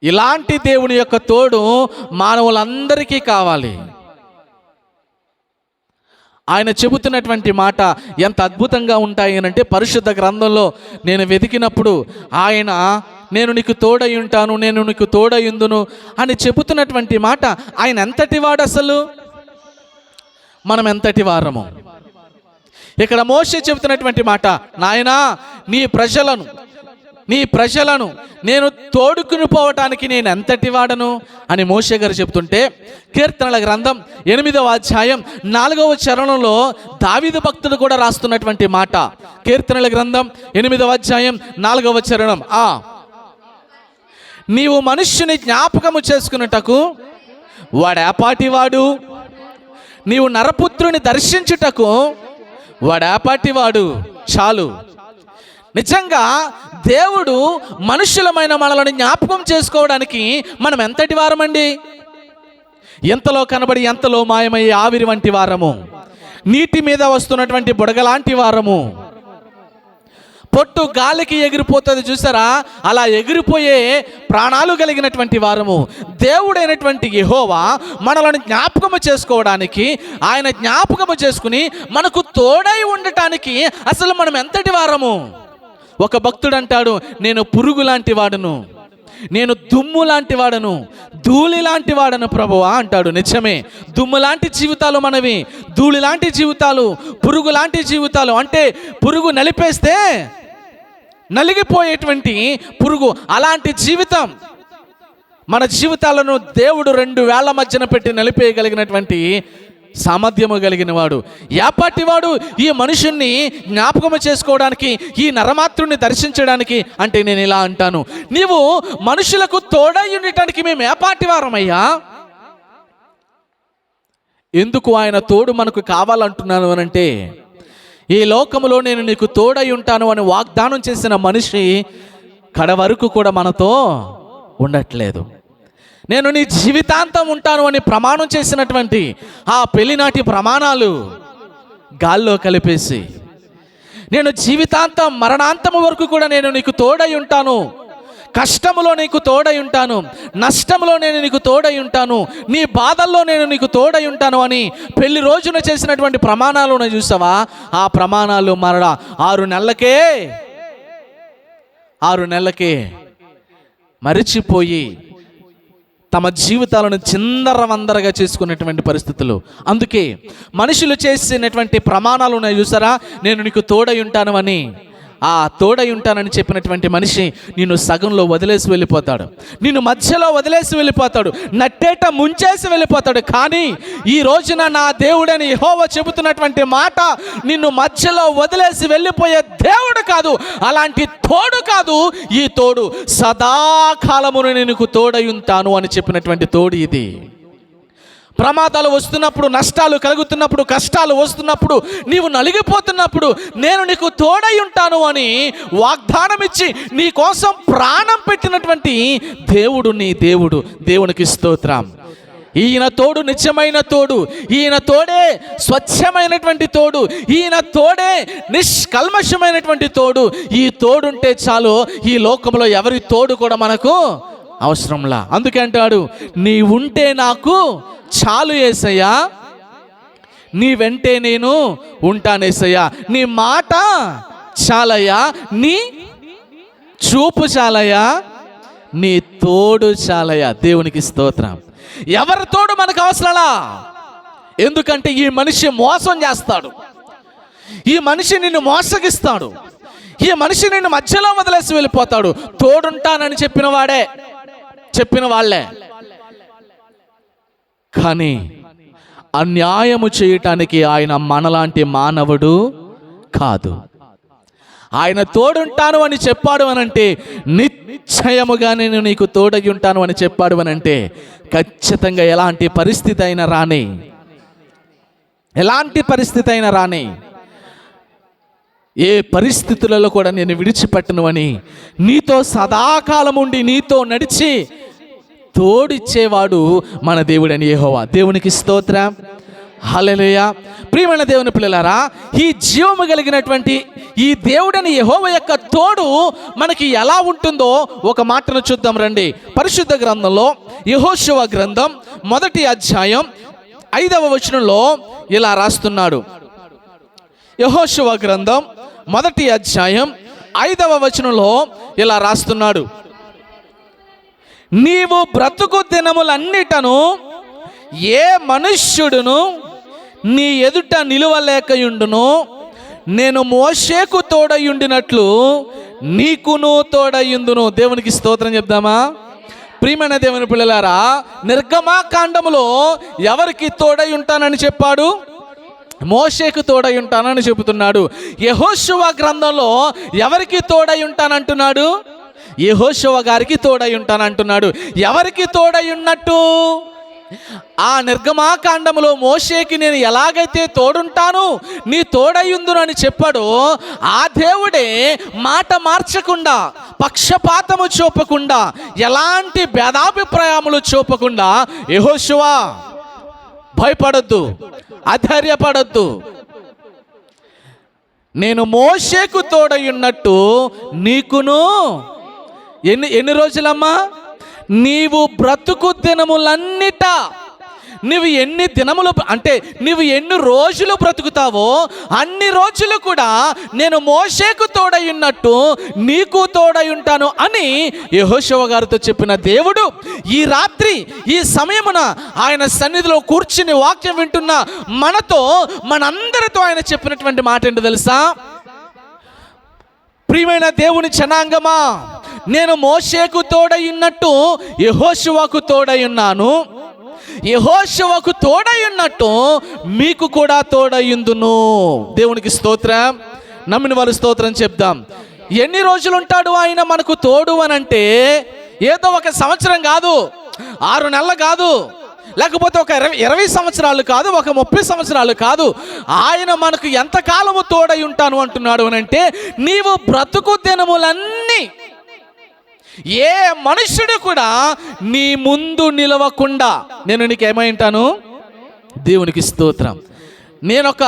ఇలాంటి దేవుని యొక్క తోడు మానవులందరికీ కావాలి. ఆయన చెబుతున్నటువంటి మాట ఎంత అద్భుతంగా ఉంటాయి అంటే, పరిశుద్ధ గ్రంథంలో నేను వెతికినప్పుడు ఆయన నేను నీకు తోడై ఉంటాను, నేను నీకు తోడయుందును అని చెబుతున్నటువంటి మాట ఆయన ఎంతటి వాడు, అసలు మనం ఎంతటి వారము. ఇక్కడ మోషే చెబుతున్నటువంటి మాట, నాయనా నీ ప్రజలను నేను తోడుకుని పోవటానికి నేను ఎంతటి వాడను అని మోషే గారు చెప్తుంటే, కీర్తనల గ్రంథం 8వ అధ్యాయం 4వ చరణంలో దావీదు భక్తుడు కూడా రాస్తున్నటువంటి మాట. కీర్తనల గ్రంథం 8వ అధ్యాయం 4వ చరణం, నీవు మనుష్యుని జ్ఞాపకము చేసుకున్నటకు వాడేపాటివాడు, నీవు నరపుత్రుని దర్శించుటకు వాడేపాటివాడు. చాలు. నిజంగా దేవుడు మనుషులమైన మనలను జ్ఞాపకం చేసుకోవడానికి మనం ఎంతటి వారమండి? ఎంతలో కనబడి ఎంతలో మాయమయ్యే ఆవిరి వంటి వారము, నీటి మీద వస్తున్నటువంటి బుడగలాంటి వారము. పొట్టు గాలికి ఎగిరిపోతుంది చూసారా, అలా ఎగిరిపోయే ప్రాణాలు కలిగినటువంటి వారము. దేవుడైనటువంటి యెహోవా మనలను జ్ఞాపకము చేసుకోవడానికి, ఆయన జ్ఞాపకము చేసుకుని మనకు తోడై ఉండటానికి అసలు మనం ఎంతటి వారము? ఒక భక్తుడు అంటాడు, నేను పురుగు లాంటి వాడను, నేను దుమ్ము లాంటి వాడను, ధూళి లాంటి వాడను ప్రభువా అంటాడు. నిజమే, దుమ్ము లాంటి జీవితాలు మనవి, ధూళి లాంటి జీవితాలు, పురుగు లాంటి జీవితాలు. అంటే పురుగు నలిపేస్తే నలిగిపోయేటువంటి పురుగు, అలాంటి జీవితం. మన జీవితాలను దేవుడు 2 వేళ్ల మధ్యన పెట్టి నలిపేయగలిగినటువంటి సామర్థ్యము కలిగిన వాడు. యాపాటివాడు ఈ మనుషుణ్ణి జ్ఞాపకము చేసుకోవడానికి, ఈ నరమాత్రుని దర్శించడానికి. అంటే నేను ఇలా అంటాను, నీవు మనుషులకు తోడై ఉండటానికి మేము ఏపాటివారమయ్యా? ఎందుకు ఆయన తోడు మనకు కావాలంటున్నాను అనంటే, ఈ లోకములో నేను నీకు తోడై ఉంటాను అని వాగ్దానం చేసిన మనిషి కడవరకు కూడా మనతో ఉండట్లేదు. నేను నీ జీవితాంతం ఉంటాను అని ప్రమాణం చేసినటువంటి ఆ పెళ్లినాటి ప్రమాణాలు గాల్లో కలిపేసి, నేను జీవితాంతం మరణాంతము వరకు కూడా నేను నీకు తోడై ఉంటాను, కష్టములో నీకు తోడై ఉంటాను, నష్టములో నేను నీకు తోడై ఉంటాను, నీ బాధల్లో నేను నీకు తోడై ఉంటాను అని పెళ్లి రోజున చేసినటువంటి ప్రమాణాలు ఉన్నాయి చూసావా, ఆ ప్రమాణాలు మరణ 6 నెలలకే మరిచిపోయి తమ జీవితాలను చిందరవందరగా చేసుకునేటువంటి పరిస్థితులు. అందుకే మనుషులు చేసినటువంటి ప్రమాణాలు ఉన్నాయి చూసారా, నేను నీకు తోడై ఉంటాను అని. ఆ తోడై ఉంటానని చెప్పినటువంటి మనిషి నిన్ను సగంలో వదిలేసి వెళ్ళిపోతాడు, నిన్ను మధ్యలో వదిలేసి వెళ్ళిపోతాడు, నట్టేట ముంచేసి వెళ్ళిపోతాడు. కానీ ఈ రోజున నా దేవుడని యెహోవా చెబుతున్నటువంటి మాట, నిన్ను మధ్యలో వదిలేసి వెళ్ళిపోయే దేవుడు కాదు, అలాంటి తోడు కాదు. ఈ తోడు సదాకాలమును నీకు తోడై ఉంటాను అని చెప్పినటువంటి తోడు ఇది. ప్రమాదాలు వస్తున్నప్పుడు, నష్టాలు కలుగుతున్నప్పుడు, కష్టాలు వస్తున్నప్పుడు, నీవు నలిగిపోతున్నప్పుడు నేను నీకు తోడై ఉంటాను అని వాగ్దానం ఇచ్చి నీ కోసం ప్రాణం పెట్టినటువంటి దేవుడు నీ దేవుడు. దేవునికి స్తోత్రం. ఈయన తోడు నిత్యమైన తోడు, ఈయన తోడే స్వచ్ఛమైనటువంటి తోడు, ఈయన తోడే నిష్కల్మషమైనటువంటి తోడు. ఈ తోడుంటే చాలు, ఈ లోకంలో ఎవరి తోడు కూడా మనకు అవసరంలా. అందుకే అంటాడు, నీ ఉంటే నాకు చాలు యేసయ్యా, నీ వెంటే నేను ఉంటానేసయ్యా, నీ మాట చాలయ్యా, నీ చూపు చాలయ్యా, నీ తోడు చాలయ్యా. దేవునికి స్తోత్రం. ఎవరి తోడు మనకు అవసరంలా. ఎందుకంటే ఈ మనిషి మోసం చేస్తాడు, ఈ మనిషి నిన్ను మోసగిస్తాడు, ఈ మనిషి నిన్ను మధ్యలో వదిలేసి వెళ్ళిపోతాడు. తోడుంటానని చెప్పిన వాళ్ళే. కానీ అన్యాయము చేయటానికి ఆయన మనలాంటి మానవుడు కాదు. ఆయన తోడుంటాను అని చెప్పాడు అనంటే, నిశ్చయముగా నేను నీకు తోడై ఉంటాను అని చెప్పాడు అనంటే, ఖచ్చితంగా ఎలాంటి పరిస్థితి అయినా రాని, ఏ పరిస్థితులలో కూడా నేను విడిచిపెట్టను అని నీతో సదాకాలం ఉండి నీతో నడిచి తోడిచ్చేవాడు మన దేవుడని యెహోవా. దేవునికి స్తోత్రం. హల్లెలూయా. ప్రియమైన దేవుని పిల్లలారా, ఈ జీవము కలిగినటువంటి ఈ దేవుడని యెహోవా యొక్క తోడు మనకి ఎలా ఉంటుందో ఒక మాటను చూద్దాం రండి. పరిశుద్ధ గ్రంథంలో యెహోషువ గ్రంథం 1వ అధ్యాయం 5వ వచనంలో ఇలా రాస్తున్నాడు. యెహోషువ గ్రంథం 1వ అధ్యాయం 5వ వచనంలో ఇలా రాస్తున్నాడు. నీవు బ్రతుకు దినములన్నిటను ఏ మనుష్యుడును నీ ఎదుట నిలువలేకయుండును, నేను మోషేకు తోడయుండినట్లు నీకును తోడయుందును. దేవునికి స్తోత్రం చెప్దామా? ప్రియమైన దేవుని పిల్లలారా, నిర్గమాకాండములో ఎవరికి తోడై ఉంటానని చెప్పాడు? మోషేకు తోడై ఉంటానని చెబుతున్నాడు. యెహోషువ గ్రంథంలో ఎవరికి తోడై ఉంటానంటున్నాడు? యెహోషువ గారికి తోడై ఉంటానంటున్నాడు. ఎవరికి తోడై ఉన్నట్టు? ఆ నిర్గమాకాండములో మోషేకి నేను ఎలాగైతే తోడుంటాను, నీ తోడయుందును అని చెప్పాడో, ఆ దేవుడే మాట మార్చకుండా, పక్షపాతము చూపకుండా, ఎలాంటి భేదాభిప్రాయములు చూపకుండా, యెహోషువా భయపడొద్దు, అధైర్యపడొద్దు, నేను మోషేకు తోడయున్నట్టు నీకును ఎన్ని రోజులమ్మా? నీవు బ్రతుకు దినములన్నిట, నువ్వు ఎన్ని దినములు అంటే నువ్వు ఎన్ని రోజులు బ్రతుకుతావో అన్ని రోజులు కూడా నేను మోషేకు తోడై ఉన్నట్టు నీకు తోడై ఉంటాను అని యెహోషువ గారితో చెప్పిన దేవుడు ఈ రాత్రి ఈ సమయమున ఆయన సన్నిధిలో కూర్చుని వాక్యం వింటున్న మనతో, మనందరితో ఆయన చెప్పినటువంటి మాట ఏంటో తెలుసా? ప్రియమైన దేవుని జనాంగమా, నేను మోషేకు తోడై ఉన్నట్టు యెహోషువకు తోడై ఉన్నాను, యెహోషువకు తోడై ఉన్నట్టు మీకు కూడా తోడయ్యుందును. దేవునికి స్తోత్రం. నమ్మిన వారు స్తోత్రం చెప్దాం. ఎన్ని రోజులు ఉంటాడు ఆయన మనకు తోడు అనంటే, ఏదో ఒక సంవత్సరం కాదు, 6 నెలలు కాదు, లేకపోతే ఒక 20 సంవత్సరాలు కాదు, ఒక 30 సంవత్సరాలు కాదు. ఆయన మనకు ఎంతకాలము తోడై ఉంటాను అంటున్నాడు అనంటే, నీవు బ్రతుకు దినములన్నీ ఏ మనుష్యుడు కూడా నీ ముందు నిలవకుండా నేను నీకు ఏమై ఉంటాను? దేవునికి స్తోత్రం. నేను ఒక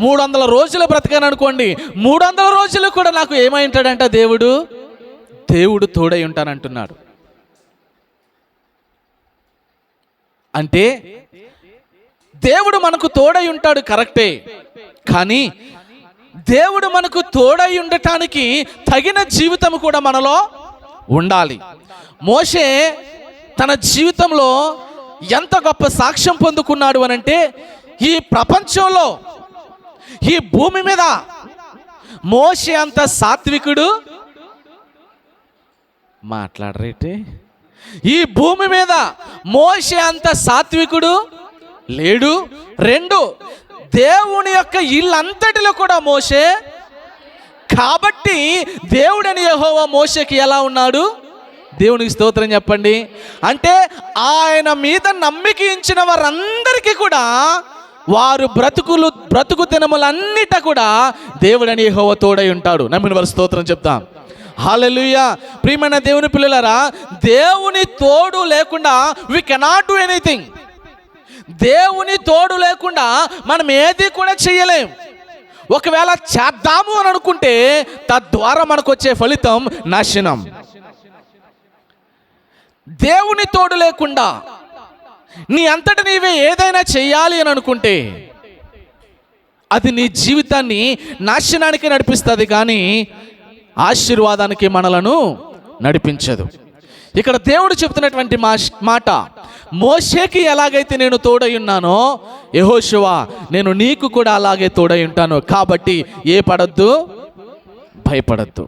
300 రోజులు బ్రతికాను అనుకోండి, 300 రోజులు కూడా నాకు ఏమై ఉంటాడంట? దేవుడు తోడై ఉంటానంటున్నాడు. అంటే దేవుడు మనకు తోడై ఉంటాడు, కరెక్టే. కానీ దేవుడు మనకు తోడై ఉండటానికి తగిన జీవితం కూడా మనలో ఉండాలి. మోషే తన జీవితంలో ఎంత గొప్ప సాక్ష్యం పొందుకున్నాడు అనంటే, ఈ ప్రపంచంలో, ఈ భూమి మీద మోషే అంత సాత్వికుడు మాట్లాడరేటి, ఈ భూమి మీద మోషే అంత సాత్వికుడు లేడు. 2, దేవుని యొక్క ఇల్లంతటిలో కూడా మోషే. కాబట్టి దేవుడని యెహోవా మోషేకి ఎలా ఉన్నాడు? దేవునికి స్తోత్రం చెప్పండి. అంటే ఆయన మీద నమ్మిక ఉంచిన వారందరికీ కూడా వారు బ్రతుకు దినములన్నిట కూడా దేవుడని యెహోవా తోడై ఉంటాడు. నమ్మిన వారు స్తోత్రం చెప్తాం. హల్లెలూయా. ప్రియమైన దేవుని పిల్లలారా, దేవుని తోడు లేకుండా వి కెనాట్ డూ ఎనీథింగ్. దేవుని తోడు లేకుండా మనం ఏది కూడా చేయలేం. ఒకవేళ చేద్దాము అని అనుకుంటే తద్వారా మనకు వచ్చే ఫలితం నాశనం. దేవుని తోడు లేకుండా నీ అంతట నీవే ఏదైనా చెయ్యాలి అని అనుకుంటే అది నీ జీవితాన్ని నాశనానికి నడిపిస్తుంది, కానీ ఆశీర్వాదానికి మనలను నడిపించదు. ఇక్కడ దేవుడు చెప్తున్నటువంటి మాట, మోషేకి ఎలాగైతే నేను తోడై ఉన్నానో యెహోషువ నేను నీకు కూడా అలాగే తోడై ఉంటాను. కాబట్టి ఏ పడద్దు, భయపడద్దు.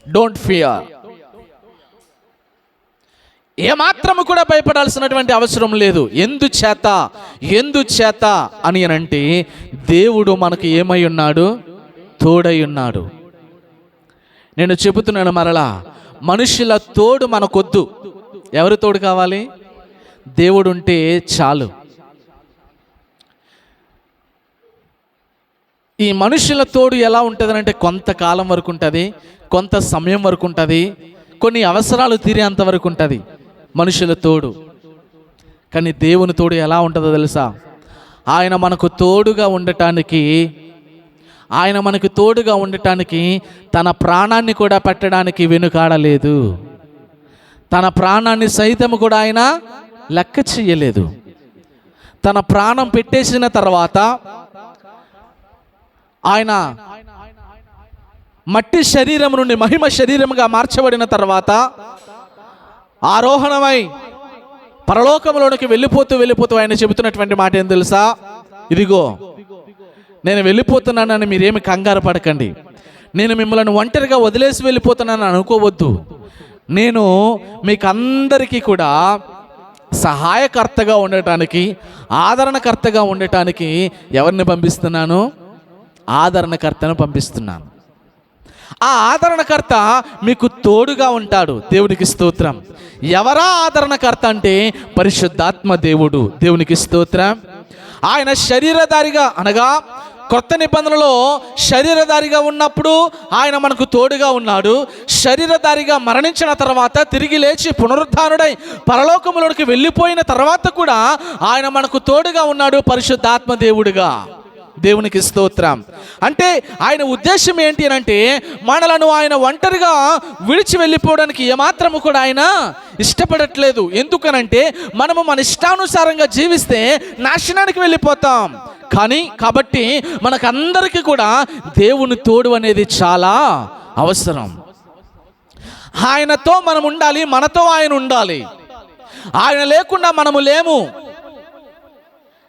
Don't fear. ఏమాత్రము కూడా భయపడాల్సినటువంటి అవసరం లేదు. ఎందుచేత అని అంటే దేవుడు మనకు ఏమై ఉన్నాడు? తోడై ఉన్నాడు. నేను చెబుతున్నాను మరలా, మనుషుల తోడు మనకొద్దు. ఎవరి తోడు కావాలి? దేవుడు ఉంటే చాలు. ఈ మనుషుల తోడు ఎలా ఉంటుంది అంటే కొంతకాలం వరకు ఉంటుంది, కొంత సమయం వరకు ఉంటుంది, కొన్ని అవసరాలు తీరేంత వరకు ఉంటుంది మనుషుల తోడు. కానీ దేవుని తోడు ఎలా ఉంటుందో తెలుసా? ఆయన మనకు తోడుగా ఉండటానికి తన ప్రాణాన్ని కూడా పెట్టడానికి వెనుకాడలేదు. తన ప్రాణాన్ని సైతం కూడా ఆయన లెక్క చెయ్యలేదు. తన ప్రాణం పెట్టేసిన తర్వాత ఆయన మట్టి శరీరం నుండి మహిమ శరీరముగా మార్చబడిన తర్వాత ఆరోహణమై పరలోకంలోనికి వెళ్ళిపోతూ ఆయన చెబుతున్నటువంటి మాట ఏం తెలుసా? ఇదిగో నేను వెళ్ళిపోతున్నానని మీరేమి కంగారు పడకండి. నేను మిమ్మల్ని ఒంటరిగా వదిలేసి వెళ్ళిపోతున్నానని అనుకోవద్దు. నేను మీకు అందరికీ కూడా సహాయకర్తగా ఉండటానికి, ఆదరణకర్తగా ఉండటానికి ఎవరిని పంపిస్తున్నాను? ఆదరణకర్తను పంపిస్తున్నాను. ఆ ఆదరణకర్త మీకు తోడుగా ఉంటాడు. దేవునికి స్తోత్రం. ఎవరా ఆదరణకర్త అంటే పరిశుద్ధాత్మ దేవుడు. దేవునికి స్తోత్రం. ఆయన శరీరధారిగా అనగా కొత్త నిబంధనలో శరీరధారిగా ఉన్నప్పుడు ఆయన మనకు తోడుగా ఉన్నాడు. శరీరధారిగా మరణించిన తర్వాత తిరిగి లేచి పునరుద్ధానుడై పరలోకములోకి వెళ్ళిపోయిన తర్వాత కూడా ఆయన మనకు తోడుగా ఉన్నాడు పరిశుద్ధాత్మ దేవుడుగా. దేవునికి స్తోత్రం. అంటే ఆయన ఉద్దేశం ఏంటి అంటే మనలను ఆయన ఒంటరిగా విడిచి వెళ్ళిపోవడానికి ఏమాత్రము కూడా ఆయన ఇష్టపడట్లేదు. ఎందుకనంటే మనము మన ఇష్టానుసారంగా జీవిస్తే నాశనానికి వెళ్ళిపోతాం. కాబట్టి మనకందరికీ కూడా దేవుని తోడు అనేది చాలా అవసరం. ఆయనతో మనం ఉండాలి, మనతో ఆయన ఉండాలి. ఆయన లేకుండా మనము లేము.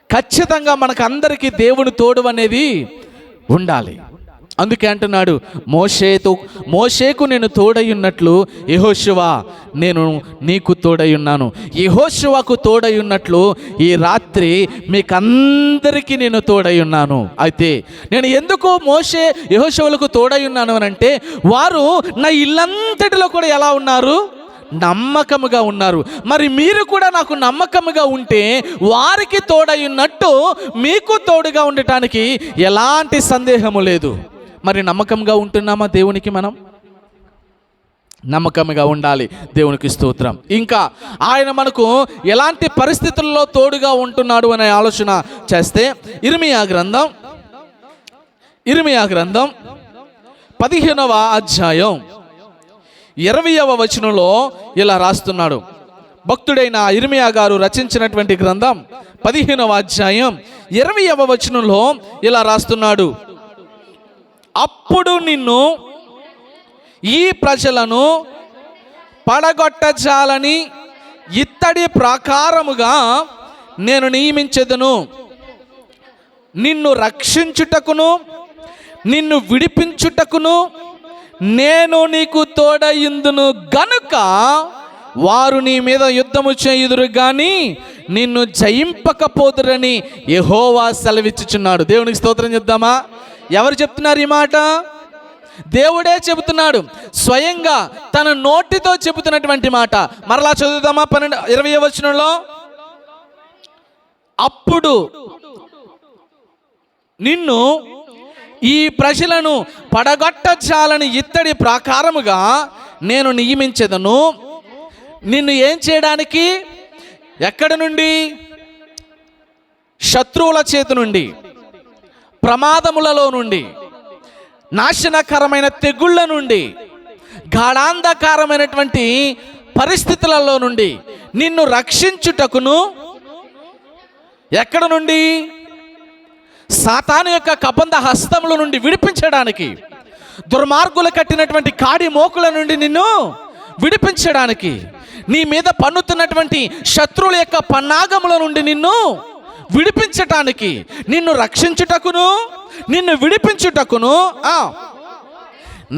ఖచ్చితంగా మనకు అందరికీ దేవుని తోడు అనేది ఉండాలి. అందుకే అంటున్నాడు, మోషేకు నేను తోడై ఉన్నట్లు యెహోషువా నేను నీకు తోడై ఉన్నాను. యెహోషువాకు తోడై ఉన్నట్లు ఈ రాత్రి మీకందరికీ నేను తోడై ఉన్నాను. అయితే నేను ఎందుకు యెహోషువలకు తోడై ఉన్నాను అని అంటే వారు నా ఇల్లంతటిలో కూడా ఎలా ఉన్నారు? నమ్మకముగా ఉన్నారు. మరి మీరు కూడా నాకు నమ్మకముగా ఉంటే వారికి తోడై ఉన్నట్టు మీకు తోడుగా ఉండటానికి ఎలాంటి సందేహము లేదు. మరి నమ్మకంగా ఉంటున్నామా దేవునికి? మనం నమ్మకంగా ఉండాలి. దేవునికి స్తోత్రం. ఇంకా ఆయన మనకు ఎలాంటి పరిస్థితుల్లో తోడుగా ఉంటున్నాడు అనే ఆలోచన చేస్తే ఇర్మియా గ్రంథం 15వ అధ్యాయం 20వ వచనంలో ఇలా రాస్తున్నాడు. భక్తుడైన ఇర్మియా గారు రచించినటువంటి గ్రంథం 15వ అధ్యాయం 20వ వచనంలో ఇలా రాస్తున్నాడు. అప్పుడు నిన్ను ఈ ప్రజలను పడగొట్టజాలని ఇత్తడి ప్రాకారముగా నేను నియమించెదను. నిన్ను రక్షించుటకును నిన్ను విడిపించుటకును నేను నీకు తోడయుందును గనుక వారు నీ మీద యుద్ధము చేయుదురు గాని నిన్ను జయింపకపోదురని యెహోవా సెలవిచ్చుచున్నాడు. దేవునికి స్తోత్రం చెప్దామా? ఎవరు చెప్తున్నారు ఈ మాట? దేవుడే చెబుతున్నాడు. స్వయంగా తన నోటితో చెబుతున్నటువంటి మాట. మరలా చదువుదామా? 20వ వచనంలో, అప్పుడు నిన్ను ఈ ప్రజలను పడగొట్టజాలని ఇత్తడి ప్రాకారముగా నేను నియమించెదను. నిన్ను ఏం చేయడానికి? ఎక్కడి నుండి? శత్రువుల చేతి నుండి, ప్రమాదములలో నుండి, నాశనకరమైన తెగుళ్ళ నుండి, గాఢాంధకారమైనటువంటి పరిస్థితులలో నుండి నిన్ను రక్షించుటకును. ఎక్కడ నుండి? సాతాను యొక్క కబంధ హస్తముల నుండి విడిపించడానికి, దుర్మార్గులు కట్టినటువంటి కాడి మోకుల నుండి నిన్ను విడిపించడానికి, నీ మీద పన్నుతున్నటువంటి శత్రువుల యొక్క పన్నాగముల నుండి నిన్ను విడిపించటానికి, నిన్ను రక్షించుటకును నిన్ను విడిపించుటకును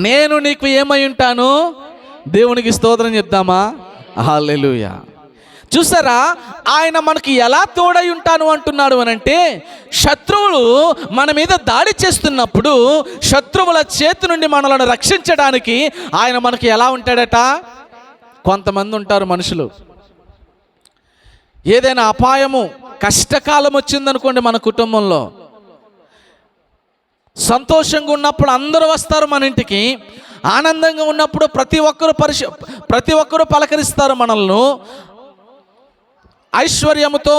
నేను నీకు ఏమై ఉంటాను? దేవునికి స్తోత్రం చెప్దామా? హల్లెలూయా. చూసారా, ఆయన మనకి ఎలా తోడై ఉంటాను అంటున్నాడు అనంటే, శత్రువులు మన మీద దాడి చేస్తున్నప్పుడు శత్రువుల చేతి నుండి మనలను రక్షించడానికి ఆయన మనకి ఎలా ఉంటాడట? కొంతమంది ఉంటారు మనుషులు, ఏదైనా అపాయము కష్టకాలం వచ్చిందనుకోండి, మన కుటుంబంలో సంతోషంగా ఉన్నప్పుడు అందరూ వస్తారు మన ఇంటికి, ఆనందంగా ఉన్నప్పుడు ప్రతి ఒక్కరూ పలకరిస్తారు మనల్ని. ఐశ్వర్యముతో,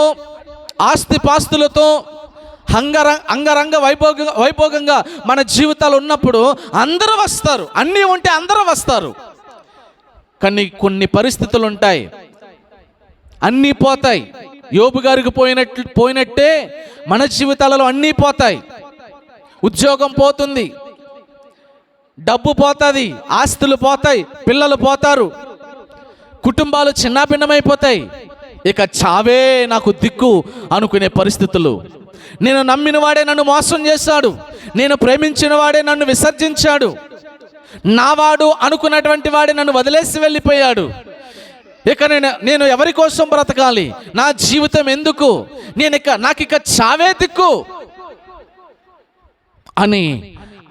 ఆస్తిపాస్తులతో, అంగరంగ వైభోగంగా మన జీవితాలు ఉన్నప్పుడు అందరూ వస్తారు, అన్నీ ఉంటే అందరూ వస్తారు. కానీ కొన్ని పరిస్థితులు ఉంటాయి, అన్నీ పోతాయి. యోబు గారికి పోయినట్టే మన జీవితాలలో అన్నీ పోతాయి. ఉద్యోగం పోతుంది, డబ్బు పోతుంది, ఆస్తులు పోతాయి, పిల్లలు పోతారు, కుటుంబాలు చిన్నాభిన్నమైపోతాయి. ఇక చావే నాకు దిక్కు అనుకునే పరిస్థితులు. నేను నమ్మిన వాడే నన్ను మోసం చేశాడు, నేను ప్రేమించిన వాడే నన్ను విసర్జించాడు, నావాడు అనుకున్నటువంటి వాడే నన్ను వదిలేసి వెళ్ళిపోయాడు. ఇక నేను ఎవరి కోసం బ్రతకాలి? నా జీవితం ఎందుకు? నాకిక చావే దిక్కు అని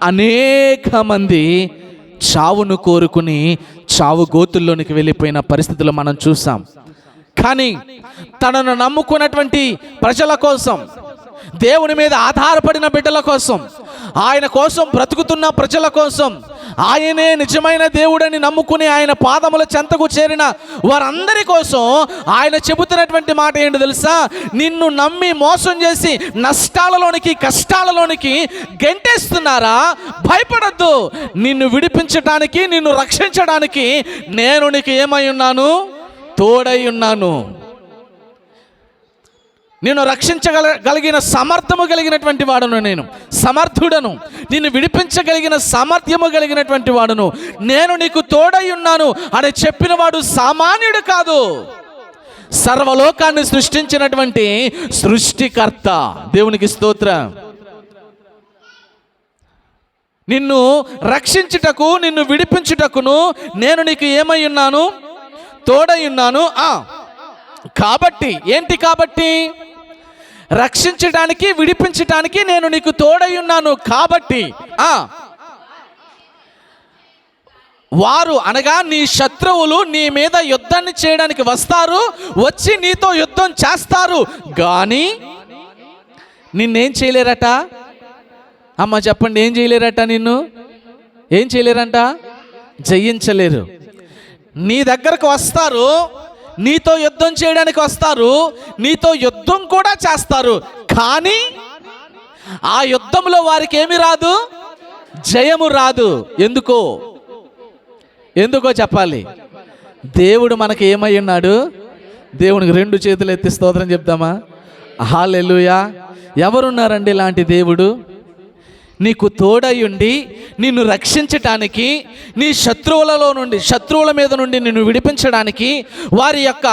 అనేక మంది చావును కోరుకుని చావు గోతుల్లోనికి వెళ్ళిపోయిన పరిస్థితులు మనం చూసాం. కానీ తనను నమ్ముకున్నటువంటి ప్రజల కోసం, దేవుని మీద ఆధారపడిన బిడ్డల కోసం, ఆయన కోసం బ్రతుకుతున్న ప్రజల కోసం, ఆయనే నిజమైన దేవుడని నమ్ముకుని ఆయన పాదముల చెంతకు చేరిన వారందరి కోసం ఆయన చెబుతున్నటువంటి మాట ఏంటో తెలుసా? నిన్ను నమ్మి మోసం చేసి నష్టాలలోనికి, కష్టాలలోనికి గెంటేస్తున్నారా? భయపడద్దు. నిన్ను విడిపించడానికి, నిన్ను రక్షించడానికి నేను నీకు ఏమై ఉన్నాను? తోడై ఉన్నాను. నేను రక్షించగలిగిన సమర్థము కలిగినటువంటి వాడును, నేను సమర్థుడను, నిన్ను విడిపించగలిగిన సామర్థ్యము కలిగినటువంటి వాడును, నేను నీకు తోడై ఉన్నాను అని చెప్పిన వాడు సామాన్యుడు కాదు, సర్వలోకాన్ని సృష్టించినటువంటి సృష్టికర్త. దేవునికి స్తోత్రం. నిన్ను రక్షించుటకు, నిన్ను విడిపించుటకును నేను నీకు ఏమై ఉన్నాను? తోడై ఉన్నాను. కాబట్టి ఏంటి? కాబట్టి రక్షించడానికి, విడిపించడానికి నేను నీకు తోడై ఉన్నాను. కాబట్టి వారు అనగా నీ శత్రువులు నీ మీద యుద్ధాన్ని చేయడానికి వస్తారు, వచ్చి నీతో యుద్ధం చేస్తారు, కానీ నిన్నేం చేయలేరట? అమ్మ చెప్పండి, ఏం చేయలేరట? నిన్ను ఏం చేయలేరంట? జయించలేరు. నీ దగ్గరకు వస్తారు, నీతో యుద్ధం చేయడానికి వస్తారు, నీతో యుద్ధం కూడా చేస్తారు, కానీ ఆ యుద్ధంలో వారికి ఏమి రాదు? జయము రాదు. ఎందుకో చెప్పాలి. దేవుడు మనకి ఏమై ఉన్నాడు? దేవునికి రెండు చేతులు ఎత్తి స్తోత్రం చెప్దామా? హల్లెలూయా. ఎవరున్నారండి ఇలాంటి దేవుడు? నీకు తోడయుండి నిన్ను రక్షించటానికి, నీ శత్రువుల మీద నుండి నిన్ను విడిపించడానికి, వారి యొక్క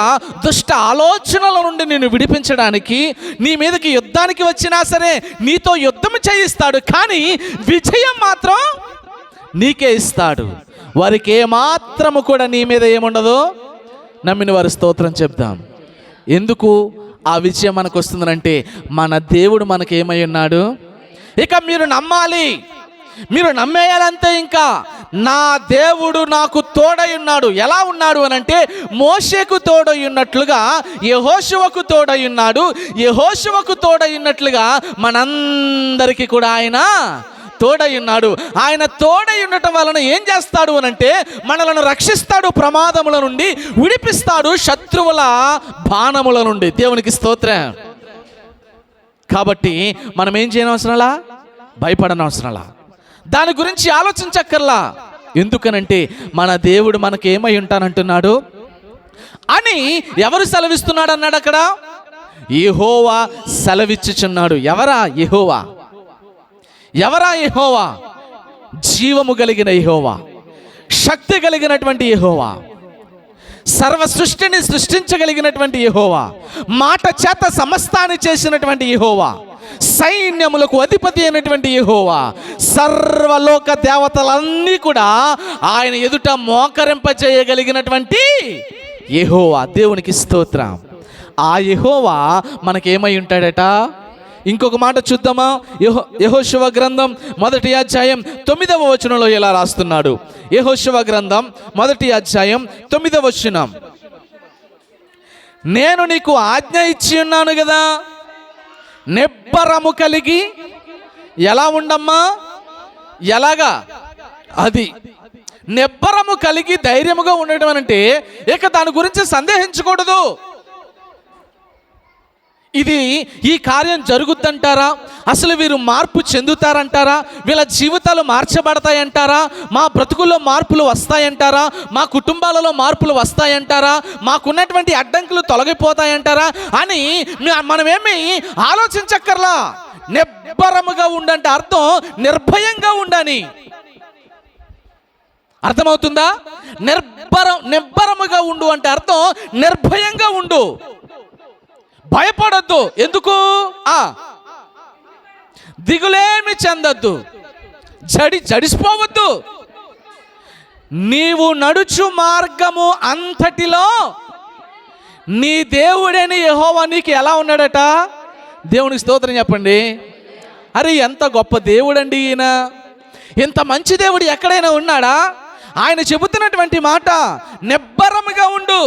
దుష్ట ఆలోచనల నుండి నిన్ను విడిపించడానికి, నీ మీదకి యుద్ధానికి వచ్చినా సరే నీతో యుద్ధం చేయిస్తాడు, కానీ విజయం మాత్రం నీకే ఇస్తాడు. వారికి ఏమాత్రము కూడా నీ మీద ఏముండదు. నమ్మిన వారి స్తోత్రం చెప్దాం. ఎందుకు ఆ విజయం మనకు వస్తుందంటే మన దేవుడు మనకి ఏమై ఉన్నాడు? ఇక మీరు నమ్మాలి, మీరు నమ్మేయాలంతే. ఇంకా నా దేవుడు నాకు తోడై ఉన్నాడు. ఎలా ఉన్నాడు అనంటే, మోషేకు తోడై ఉన్నట్లుగా యెహోషువకు తోడై ఉన్నాడు. యెహోషువకు తోడై ఉన్నట్లుగా మనందరికీ కూడా ఆయన తోడై ఉన్నాడు. ఆయన తోడై ఉండటం వలన ఏం చేస్తాడు అనంటే, మనలను రక్షిస్తాడు, ప్రమాదముల నుండి విడిపిస్తాడు, శత్రువుల బాణముల నుండి. దేవునికి స్తోత్రం. కాబట్టి మనం ఏం చేయనవసరంలా? భయపడనవసరంలా, దాని గురించి ఆలోచించక్కర్లా. ఎందుకనంటే మన దేవుడు మనకి ఏమై ఉంటానంటున్నాడు అని ఎవరు సెలవిస్తున్నాడు అన్నాడు అక్కడ? యెహోవా సెలవిచ్చుచున్నాడు. ఎవరా యెహోవా? జీవము కలిగిన యెహోవా, శక్తి కలిగినటువంటి యెహోవా, సర్వ సృష్టిని సృష్టించగలిగినటువంటి యెహోవా, మాట చేత సమస్తాన్ని చేసినటువంటి యెహోవా, సైన్యములకు అధిపతి అయినటువంటి యెహోవా, సర్వలోక దేవతలన్నీ కూడా ఆయన ఎదుట మోకరింప చేయగలిగినటువంటి యెహోవా. దేవునికి స్తోత్రం. ఆ యెహోవా మనకేమై ఉంటాడట? ఇంకొక మాట చూద్దామా? యెహోషువ గ్రంథం 1వ అధ్యాయం 9వ వచనంలో ఇలా రాస్తున్నాడు. యెహోషువ గ్రంథం 1వ అధ్యాయం 9వ వచనం, నేను నీకు ఆజ్ఞ ఇచ్చి ఉన్నాను కదా, నిబ్బరము కలిగి ఎలా ఉండమ్మా? ఎలాగా? అది నిబ్బరము కలిగి ధైర్యముగా ఉండడం అంటే ఇక దాని గురించి సందేహించకూడదు. ఇది ఈ కార్యం జరుగుద్దంటారా? అసలు వీరు మార్పు చెందుతారంటారా? వీళ్ళ జీవితాలు మార్చబడతాయంటారా? మా బ్రతుకుల్లో మార్పులు వస్తాయంటారా? మా కుటుంబాలలో మార్పులు వస్తాయంటారా? మాకున్నటువంటి అడ్డంకులు తొలగిపోతాయంటారా అని మనమేమి ఆలోచించక్కర్లా. నిబ్బరముగా ఉండంటే అర్థం నిర్భయంగా ఉండని. అర్థమవుతుందా? నిబ్బరముగా ఉండు అంటే అర్థం నిర్భయంగా ఉండు, భయపడొద్దు. ఎందుకు? దిగులేమి చెందొద్దు, జడిసిపోవద్దు. నీవు నడుచు మార్గము అంతటిలో నీ దేవుడని యెహోవా నీకు ఎలా ఉన్నాడట? దేవునికి స్తోత్రం చెప్పండి. అరే ఎంత గొప్ప దేవుడండి ఈయన! ఇంత మంచి దేవుడు ఎక్కడైనా ఉన్నాడా? ఆయన చెబుతున్నటువంటి మాట నిబ్బరముగా ఉండు.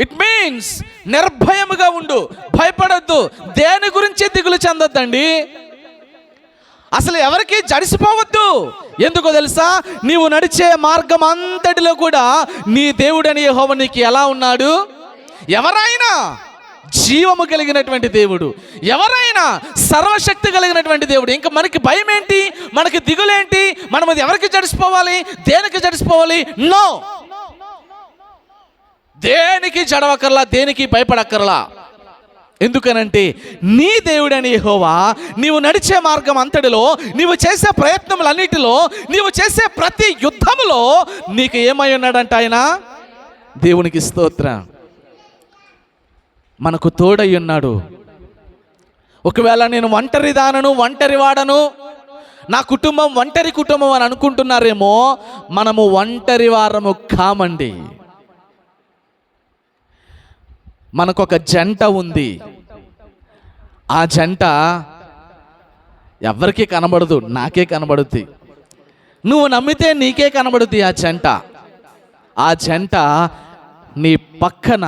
ఇట్ మీన్స్ నిర్భయముగా ఉండు, భయపడొద్దు, దేని గురించి దిగులు చెందొద్దండి, అసలు ఎవరికి జడిసిపోవద్దు. ఎందుకో తెలుసా? నీవు నడిచే మార్గం అంతటిలో కూడా నీ దేవుడని యెహోవా నీకు ఎలా ఉన్నాడు? ఎవరైనా జీవము కలిగినటువంటి దేవుడు, ఎవరైనా సర్వశక్తి కలిగినటువంటి దేవుడు. ఇంకా మనకి భయం ఏంటి? మనకి దిగులేంటి? మనం అది ఎవరికి జడిసిపోవాలి? దేనికి జడిసిపోవాలి? నో, దేనికి జడవక్కర్లా, దేనికి భయపడక్కర్లా. ఎందుకనంటే నీ దేవుడని యెహోవా నీవు నడిచే మార్గం అంతటిలో, నీవు చేసే ప్రయత్నములన్నిటిలో, నీవు చేసే ప్రతి యుద్ధములో నీకు ఏమై ఉన్నాడంట ఆయన? దేవునికి స్తోత్రం. మనకు తోడై ఉన్నాడు. ఒకవేళ నేను ఒంటరి దానను, ఒంటరి వాడను, నా కుటుంబం ఒంటరి కుటుంబం అని అనుకుంటున్నారేమో, మనము ఒంటరి వారము కామండి. మనకొక జంట ఉంది. ఆ జంట ఎవరికి కనబడదు, నాకే కనబడుద్ది. నువ్వు నమ్మితే నీకే కనబడుద్ది ఆ జంట. ఆ జంట నీ పక్కన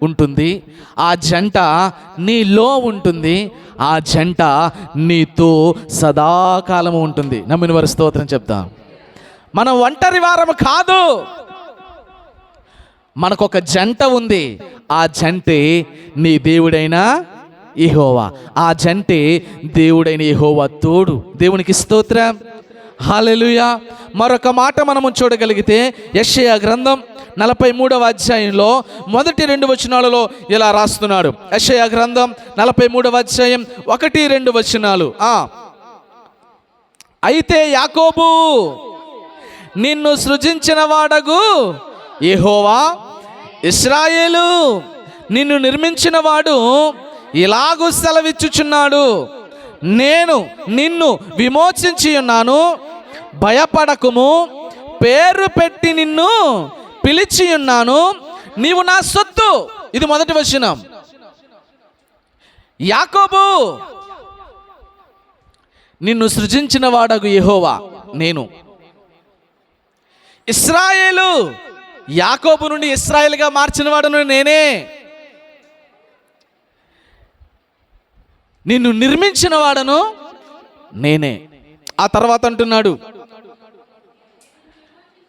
ఉంటుంది, ఆ జంట నీలో ఉంటుంది, ఆ జంట నీతో సదాకాలము ఉంటుంది. నమ్మిన వారి స్తోత్రం చెప్తాం. మనం ఒంటరి వారము కాదు, మనకొక జంట ఉంది. ఆ జంటే నీ దేవుడైన యెహోవా. ఆ జంటే దేవుడైన యెహోవా తోడు. దేవునికి స్తోత్రం. హల్లెలూయా. మరొక మాట మనము చూడగలిగితే యెషయా గ్రంథం 43వ అధ్యాయంలో మొదటి 2 వచనాలలో ఇలా రాస్తున్నాడు. యెషయా గ్రంథం 43వ అధ్యాయం 1-2 వచనాలు. అయితే యాకోబు, నిన్ను సృజించిన వాడగు యెహోవా, ఇశ్రాయేలు, నిన్ను నిర్మించిన వాడు ఇలాగూ సెలవిచ్చుచున్నాడు, నేను నిన్ను విమోచించి ఉన్నాను, భయపడకుము, పేరు పెట్టి నిన్ను పిలిచి ఉన్నాను, నీవు నా సొత్తు. ఇది మొదటి వచనం. యాకోబు, నిన్ను సృజించిన వాడగు యెహోవా నేను. ఇశ్రాయేలు, యాకోబు నుండి ఇశ్రాయేలుగా మార్చిన వాడును నేనే. నిన్ను నిర్మించిన వాడను నేనే. ఆ తర్వాత అంటున్నాడు,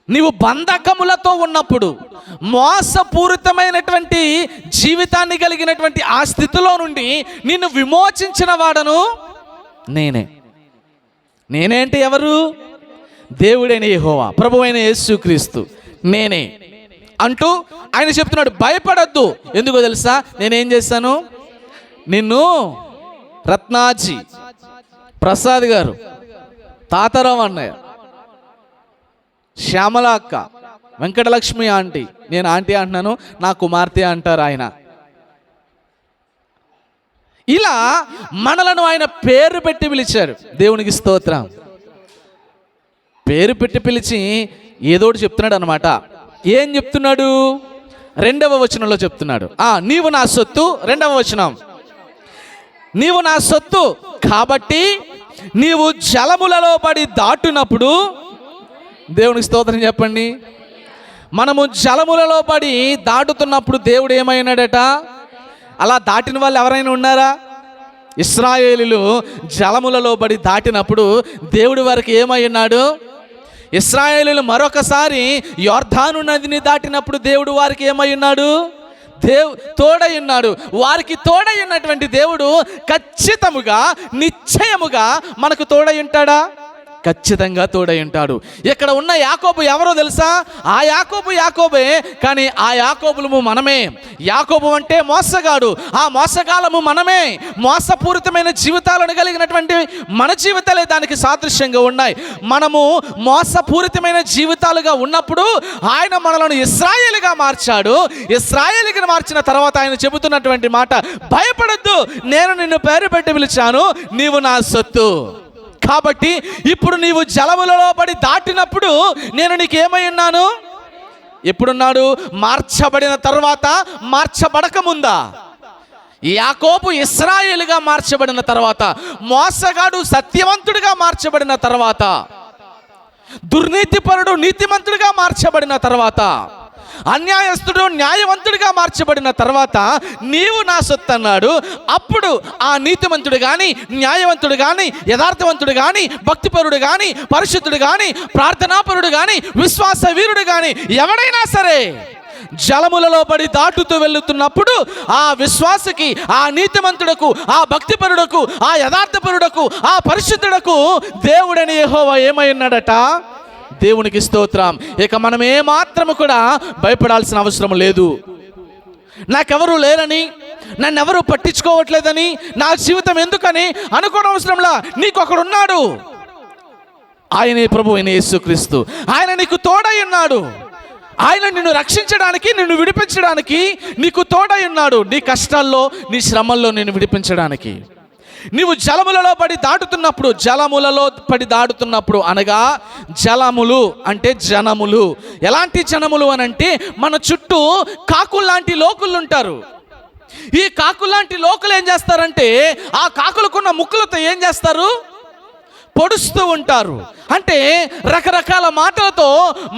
నీవు బంధకములతో ఉన్నప్పుడు, మోసపూరితమైనటువంటి జీవితాన్ని కలిగినటువంటి ఆ స్థితిలో నుండి నిన్ను విమోచించిన వాడను నేనే. నేనే అంటే ఎవరు? దేవుడైన యెహోవా, ప్రభువైన యేసుక్రీస్తు నేనే అంటూ ఆయన చెప్తున్నాడు. భయపడొద్దు. ఎందుకో తెలుసా? నేనేం చేశాను? నిన్ను రత్నాజీ, ప్రసాద్ గారు, తాతారావు అన్నయ్య, శ్యామల అక్క, వెంకటలక్ష్మి ఆంటీ, నేను ఆంటీ అంటున్నాను, నా కుమార్తె అంటారు ఆయన. ఇలా మనలను ఆయన పేరు పెట్టి పిలిచారు. దేవునికి స్తోత్రం. పేరు పెట్టి పిలిచి ఏదోటి చెప్తున్నాడు అనమాట. ఏం చెప్తున్నాడు? 2వ వచనంలో చెప్తున్నాడు, నీవు నా సొత్తు. 2వ వచనం, నీవు నా సొత్తు కాబట్టి నీవు జలములలో పడి దాటునప్పుడు. దేవునికి స్తోత్రం చెప్పండి. మనము జలములలో పడి దాటుతున్నప్పుడు దేవుడు ఏమైనాడట? అలా దాటిన వాళ్ళు ఎవరైనా ఉన్నారా? ఇశ్రాయేలీయులు జలములలో పడి దాటినప్పుడు దేవుడి వారికి ఏమై ఉన్నాడు? ఇశ్రాయేలీయులు మరొకసారి యొర్దాను నదిని దాటినప్పుడు దేవుడు వారికి ఏమై ఉన్నాడు? తోడై ఉన్నాడు. వారికి తోడై ఉన్నటువంటి దేవుడు ఖచ్చితముగా, నిశ్చయముగా మనకు తోడై ఉంటాడా? ఖచ్చితంగా తోడై ఉంటాడు. ఇక్కడ ఉన్న యాకోబు ఎవరో తెలుసా? ఆ యాకోబే, కానీ ఆ యాకోబులము మనమే. యాకోబు అంటే మోసగాడు, ఆ మోసగాలము మనమే. మోసపూరితమైన జీవితాలను కలిగినటువంటి మన జీవితాలే దానికి సాదృశ్యంగా ఉన్నాయి. మనము మోసపూరితమైన జీవితాలుగా ఉన్నప్పుడు ఆయన మనలను ఇశ్రాయేలుగా మార్చాడు. ఇశ్రాయేలుగా మార్చిన తర్వాత ఆయన చెబుతున్నటువంటి మాట, భయపడద్దు, నేను నిన్ను పేరు పెట్టి పిలిచాను, నీవు నా సొత్తు. కాబట్టి ఇప్పుడు నీవు జలములలో పడి దాటినప్పుడు నేను నీకు ఏమై ఉన్నాను? ఎప్పుడున్నాడు? మార్చబడిన తర్వాత, మార్చబడక ముందా? యాకోబు ఇశ్రాయేలుగా మార్చబడిన తర్వాత, మోసగాడు సత్యవంతుడిగా మార్చబడిన తర్వాత, దుర్నీతిపరుడు నీతిమంతుడిగా మార్చబడిన తర్వాత, అన్యాయస్తుడు న్యాయవంతుడిగా మార్చబడిన తర్వాత నీవు నా సొత్తు అన్నాడు. అప్పుడు ఆ నీతిమంతుడు కానీ, న్యాయవంతుడు కానీ, యథార్థవంతుడు కానీ, భక్తిపరుడు కానీ, పరిశుద్ధుడు కానీ, ప్రార్థనాపరుడు కానీ, విశ్వాస వీరుడు కానీ ఎవడైనా సరే జలములలో పడి దాటుతూ వెళ్తున్నప్పుడు ఆ విశ్వాసకి, ఆ నీతిమంతుడకు, ఆ భక్తిపరుడకు, ఆ యథార్థపరుడకు, ఆ పరిశుద్ధుడకు దేవుడని యెహోవా ఏమై ఉన్నాడట? దేవునికి స్తోత్రం. ఇక మనం ఏమాత్రము కూడా భయపడాల్సిన అవసరం లేదు. నాకెవరు లేరని, నన్నెవరు పట్టించుకోవట్లేదని, నా జీవితం ఎందుకని అనుకోవడం అవసరంలా. నీకు ఒకడున్నాడు, ఆయనే ప్రభు అయిన యేసుక్రీస్తు. ఆయన నీకు తోడై ఉన్నాడు. ఆయన నిన్ను రక్షించడానికి, నిన్ను విడిపించడానికి నీకు తోడై ఉన్నాడు. నీ కష్టాల్లో, నీ శ్రమల్లో నిన్ను విడిపించడానికి. నీవు జలములలో పడి దాటుతున్నప్పుడు అనగా జలములు అంటే జనములు. ఎలాంటి జనములు అని అంటే, మన చుట్టూ కాకుల్లాంటి లోకులు ఉంటారు. ఈ కాకుల్లాంటి లోకులు ఏం చేస్తారంటే, ఆ కాకులకున్న ముక్కులతో ఏం చేస్తారు? పొడుస్తూ ఉంటారు. అంటే రకరకాల మాటలతో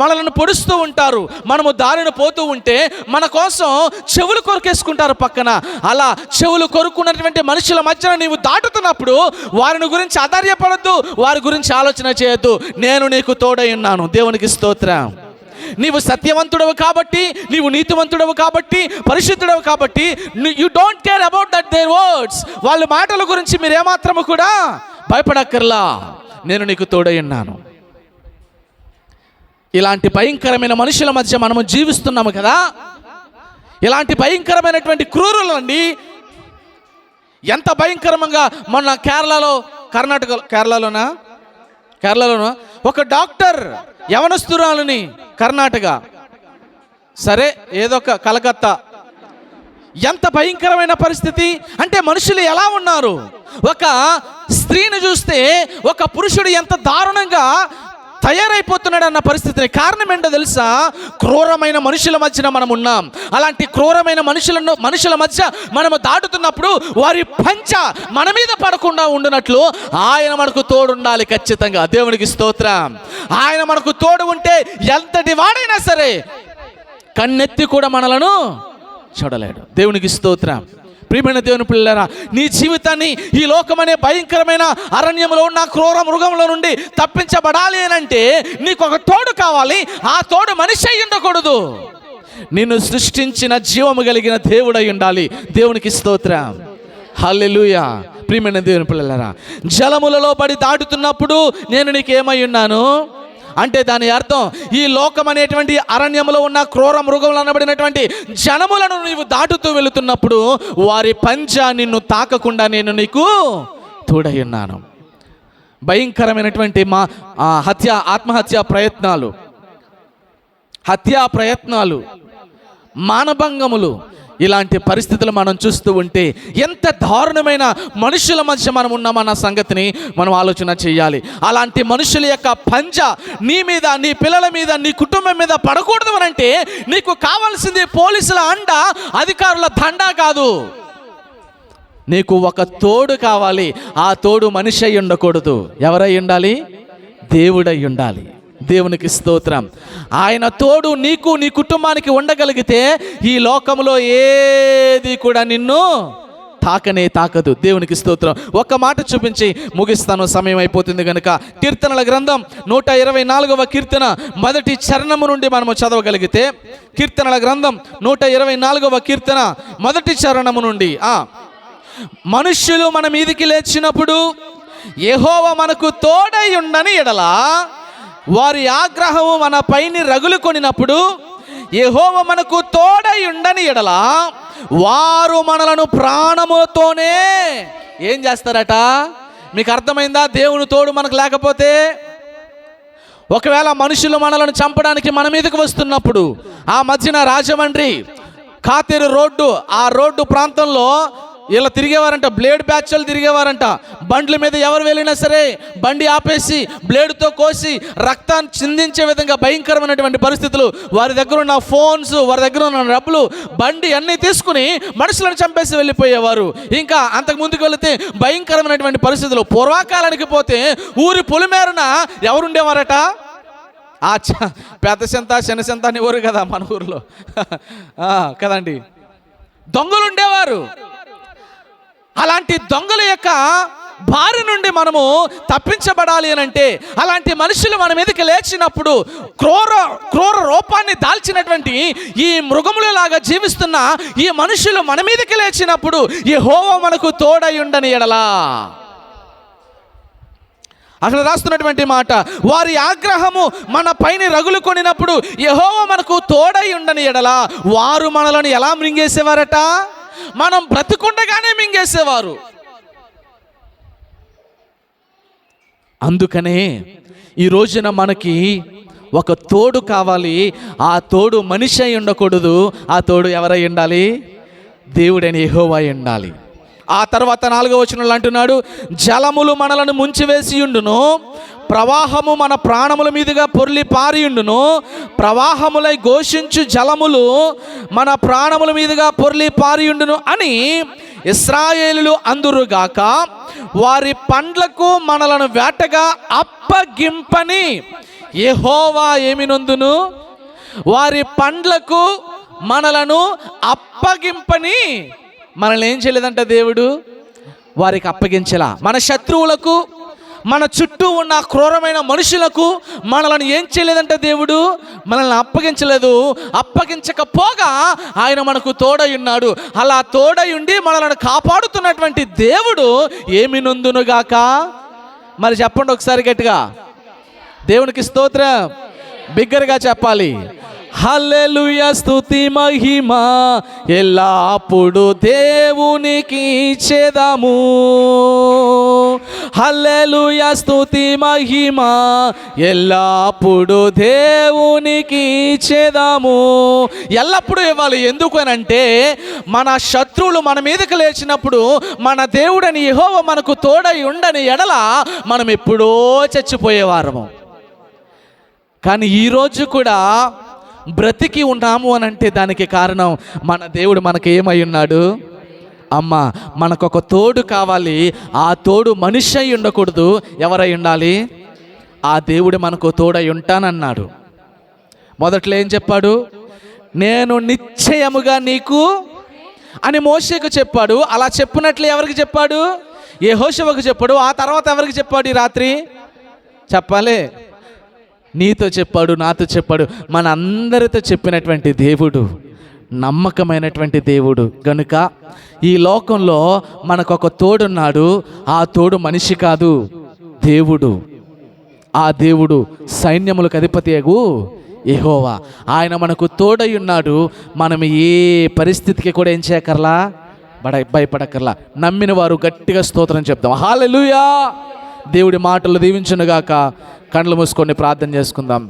మనల్ని పొడుస్తూ ఉంటారు. మనము దారిన పోతూ ఉంటే మన కోసం చెవులు కొరికేసుకుంటారు పక్కన. అలా చెవులు కొరుకున్నటువంటి మనుషుల మధ్యన నీవు దాటుతున్నప్పుడు వారిని గురించి ఆధార్యపడద్దు, వారి గురించి ఆలోచన చేయొద్దు. నేను నీకు తోడై ఉన్నాను. దేవునికి స్తోత్రం. నీవు సత్యవంతుడవు కాబట్టి, నీవు నీతివంతుడవు కాబట్టి, పరిశుద్ధుడవు కాబట్టి, you don't care about that their words. వాళ్ళ మాటల గురించి మీరు ఏమాత్రము కూడా భయపడక్కర్లా. నేను నీకు తోడై ఉన్నాను. ఇలాంటి భయంకరమైన మనుషుల మధ్య మనము జీవిస్తున్నాము కదా. ఇలాంటి భయంకరమైనటువంటి క్రూరులండి. ఎంత భయంకరంగా మొన్న కేరళలోనా ఒక డాక్టర్ యవనస్తురాలని, కర్ణాటక, సరే ఏదొక కలకత్తా, ఎంత భయంకరమైన పరిస్థితి అంటే మనుషులు ఎలా ఉన్నారు. ఒక స్త్రీని చూస్తే ఒక పురుషుడు ఎంత దారుణంగా తయారైపోతున్నాడు అన్న పరిస్థితిని. కారణం ఏంటో తెలుసా? క్రూరమైన మనుషుల మధ్యన మనం ఉన్నాం. అలాంటి క్రూరమైన మనుషుల మధ్య మనము దాటుతున్నప్పుడు వారి పంచ మన మీద పడకుండా ఉండినట్లు ఆయన మనకు తోడు ఉండాలి ఖచ్చితంగా. దేవునికి స్తోత్రం. ఆయన మనకు తోడు ఉంటే ఎంతటి వాడైనా సరే కన్నెత్తి కూడా మనలను చూడలేడు. దేవునికి స్తోత్రం. ప్రియమైన దేవుని పిల్లలారా, నీ జీవితాన్ని ఈ లోకమనే భయంకరమైన అరణ్యంలో ఉన్న క్రూర మృగంలో నుండి తప్పించబడాలి అంటే నీకు ఒక తోడు కావాలి. ఆ తోడు మనిషి అయి ఉండకూడదు, నిన్ను సృష్టించిన జీవము కలిగిన దేవుడై ఉండాలి. దేవునికి స్తోత్రం. హల్లెలూయా. ప్రియమైన దేవుని పిల్లలారా, జలములలో పడి దాటుతున్నప్పుడు నేను నీకేమై ఉన్నాను అంటే దాని అర్థం ఈ లోకం అనేటువంటి అరణ్యంలో ఉన్న క్రూర మృగములు అనబడినటువంటి జనములను నీవు దాటుతూ వెళుతున్నప్పుడు వారి పంజా నిన్ను తాకకుండా నేను నీకు తోడై ఉన్నాను. భయంకరమైనటువంటి ఆత్మహత్యా ప్రయత్నాలు, హత్యా ప్రయత్నాలు, మానభంగములు ఇలాంటి పరిస్థితులు మనం చూస్తూ ఉంటే ఎంత దారుణమైన మనుషుల మధ్య మనం ఉన్నామన్న సంగతిని మనం ఆలోచన చేయాలి. అలాంటి మనుషుల యొక్క పంజ నీ మీద, నీ పిల్లల మీద, నీ కుటుంబం మీద పడకూడదు అనంటే నీకు కావాల్సింది పోలీసుల అండ, అధికారుల దండా కాదు. నీకు ఒక తోడు కావాలి. ఆ తోడు మనిషి అయి ఉండకూడదు. ఎవరై ఉండాలి? దేవుడై ఉండాలి. దేవునికి స్తోత్రం. ఆయన తోడు నీకు, నీ కుటుంబానికి ఉండగలిగితే ఈ లోకంలో ఏది కూడా నిన్ను తాకనే తాకదు. దేవునికి స్తోత్రం. ఒక్క మాట చూపించి ముగిస్తాను, సమయం అయిపోతుంది కనుక. కీర్తనల గ్రంథం 124వ కీర్తన మొదటి చరణము నుండి మనము చదవగలిగితే, కీర్తనల గ్రంథం 124వ కీర్తన మొదటి చరణము నుండి, మనుష్యులు మన మీదికి లేచినప్పుడు యెహోవా మనకు తోడై ఉండని ఎడలా, వారి ఆగ్రహము మన పైని రగులుకొనినప్పుడు యెహోవా మనకు తోడై ఉండని ఎడలా, వారు మనలను ప్రాణముతోనే ఏం చేస్తారట? మీకు అర్థమైందా? దేవుని తోడు మనకు లేకపోతే, ఒకవేళ మనుషులు మనలను చంపడానికి మన మీదకి వస్తున్నప్పుడు, ఆ మధ్యన రాజమండ్రి కాతేరు రోడ్డు, ఆ రోడ్డు ప్రాంతంలో ఇలా తిరిగేవారంట, బ్లేడ్ బ్యాచ్లు తిరిగేవారంట. బండ్ల మీద ఎవరు వెళ్ళినా సరే బండి ఆపేసి బ్లేడ్తో కోసి రక్తాన్ని చిందించే విధంగా భయంకరమైనటువంటి పరిస్థితులు. వారి దగ్గర ఉన్న ఫోన్స్, వారి దగ్గర ఉన్న డబ్బులు, బండి అన్నీ తీసుకుని మనుషులను చంపేసి వెళ్ళిపోయేవారు. ఇంకా అంతకు ముందుకు వెళితే భయంకరమైనటువంటి పరిస్థితులు. పూర్వకాలానికి పోతే ఊరి పొలిమేరన ఎవరుండేవారట? పెద్ద సెంత, చిన్న సెంత అని ఊరు కదా మన ఊరిలో కదండి, దొంగలు ఉండేవారు. అలాంటి దొంగల యొక్క బారి నుండి మనము తప్పించబడాలి అని అంటే, అలాంటి మనుషులు మన మీదకి లేచినప్పుడు, క్రూర రూపాన్ని దాల్చినటువంటి ఈ మృగములలాగా జీవిస్తున్న ఈ మనుషులు మన మీదకి లేచినప్పుడు యెహోవా మనకు తోడై ఉండని ఎడలా, అక్కడ రాస్తున్నటువంటి మాట, వారి ఆగ్రహము మన పైన రగులుకొనినప్పుడు యెహోవా మనకు తోడై ఉండని ఎడలా, వారు మనలను ఎలా మృంగేసేవారట? మనం బ్రతికుండగానే మింగేసేవారు. అందుకనే ఈ రోజున మనకి ఒక తోడు కావాలి. ఆ తోడు మనిషి అయి ఉండకూడదు. ఆ తోడు ఎవరై ఉండాలి? దేవుడైన యెహోవా అయి ఉండాలి. ఆ తర్వాత 4వ వచనంలో అంటున్నాడు, జలములు మనలను ముంచివేసి ఉండును, ప్రవాహము మన ప్రాణముల మీదుగా పొర్లి పారియుండును, ప్రవాహములై ఘోషించు జలములు మన ప్రాణముల మీదుగా పొర్లి పారియుండును అని ఇశ్రాయేలులు అందురుగాక, వారి పండ్లకు మనలను వేటగా అప్పగింపని యెహోవా ఏమినందును, వారి పండ్లకు మనలను అప్పగింపని మనల్ని ఏం చేయలేదంట దేవుడు? వారికి అప్పగించలా. మన శత్రువులకు, మన చుట్టూ ఉన్న క్రూరమైన మనుషులకు మనల్ని ఏం చేయలేదంటే దేవుడు? మనల్ని అప్పగించలేదు. అప్పగించకపోగా ఆయన మనకు తోడై ఉన్నాడు. అలా తోడై ఉండి మనల్ని కాపాడుతున్నటువంటి దేవుడు ఏమి నొందునుగాక? మరి చెప్పండి ఒకసారి గట్టిగా, దేవునికి స్తోత్రం. బిగ్గరగా చెప్పాలి. హల్లెలూయా, స్తుతి మహిమ ఎల్లప్పుడు దేవునికి ఇచ్చేదాము. హల్లెలూయా, స్తుతి మహిమ ఎల్లప్పుడు దేవునికి ఇచ్చేదాము. ఎల్లప్పుడూ ఇవ్వాలి. ఎందుకు అనంటే, మన శత్రువులు మన మీదకి లేచినప్పుడు మన దేవుడని యెహోవా మనకు తోడై ఉండని ఎడల మనం ఎప్పుడో చచ్చిపోయేవారము. కానీ ఈరోజు కూడా బ్రతికి ఉన్నాము అని అంటే దానికి కారణం మన దేవుడు మనకు ఏమై ఉన్నాడు? అమ్మ, మనకొక తోడు కావాలి. ఆ తోడు మనిషి అయి ఉండకూడదు. ఎవరై ఉండాలి? ఆ దేవుడు మనకు తోడై ఉంటానన్నాడు. మొదట్లో ఏం చెప్పాడు? నేను నిశ్చయముగా నీకు అని మోషేకు చెప్పాడు. అలా చెప్పినట్లు ఎవరికి చెప్పాడు? యెహోషువకు చెప్పాడు. ఆ తర్వాత ఎవరికి చెప్పాడు? ఈ రాత్రి చెప్పాలి, నీతో చెప్పాడు, నాతో చెప్పాడు, మన అందరితో చెప్పినటువంటి దేవుడు నమ్మకమైనటువంటి దేవుడు. కనుక ఈ లోకంలో మనకొక తోడున్నాడు. ఆ తోడు మనిషి కాదు, దేవుడు. ఆ దేవుడు సైన్యములకు అధిపతియగు యెహోవా. ఆయన మనకు తోడై ఉన్నాడు. మనం ఏ పరిస్థితికి కూడా ఏం చేయకర్లా, భయపడకర్లా. నమ్మిన వారు గట్టిగా స్తోత్రం చెప్తాం. హల్లెలూయా. దేవుడి మాటలు దీవించునుగాక. కళ్ళు మూసుకొని ప్రార్థన చేసుకుందాం.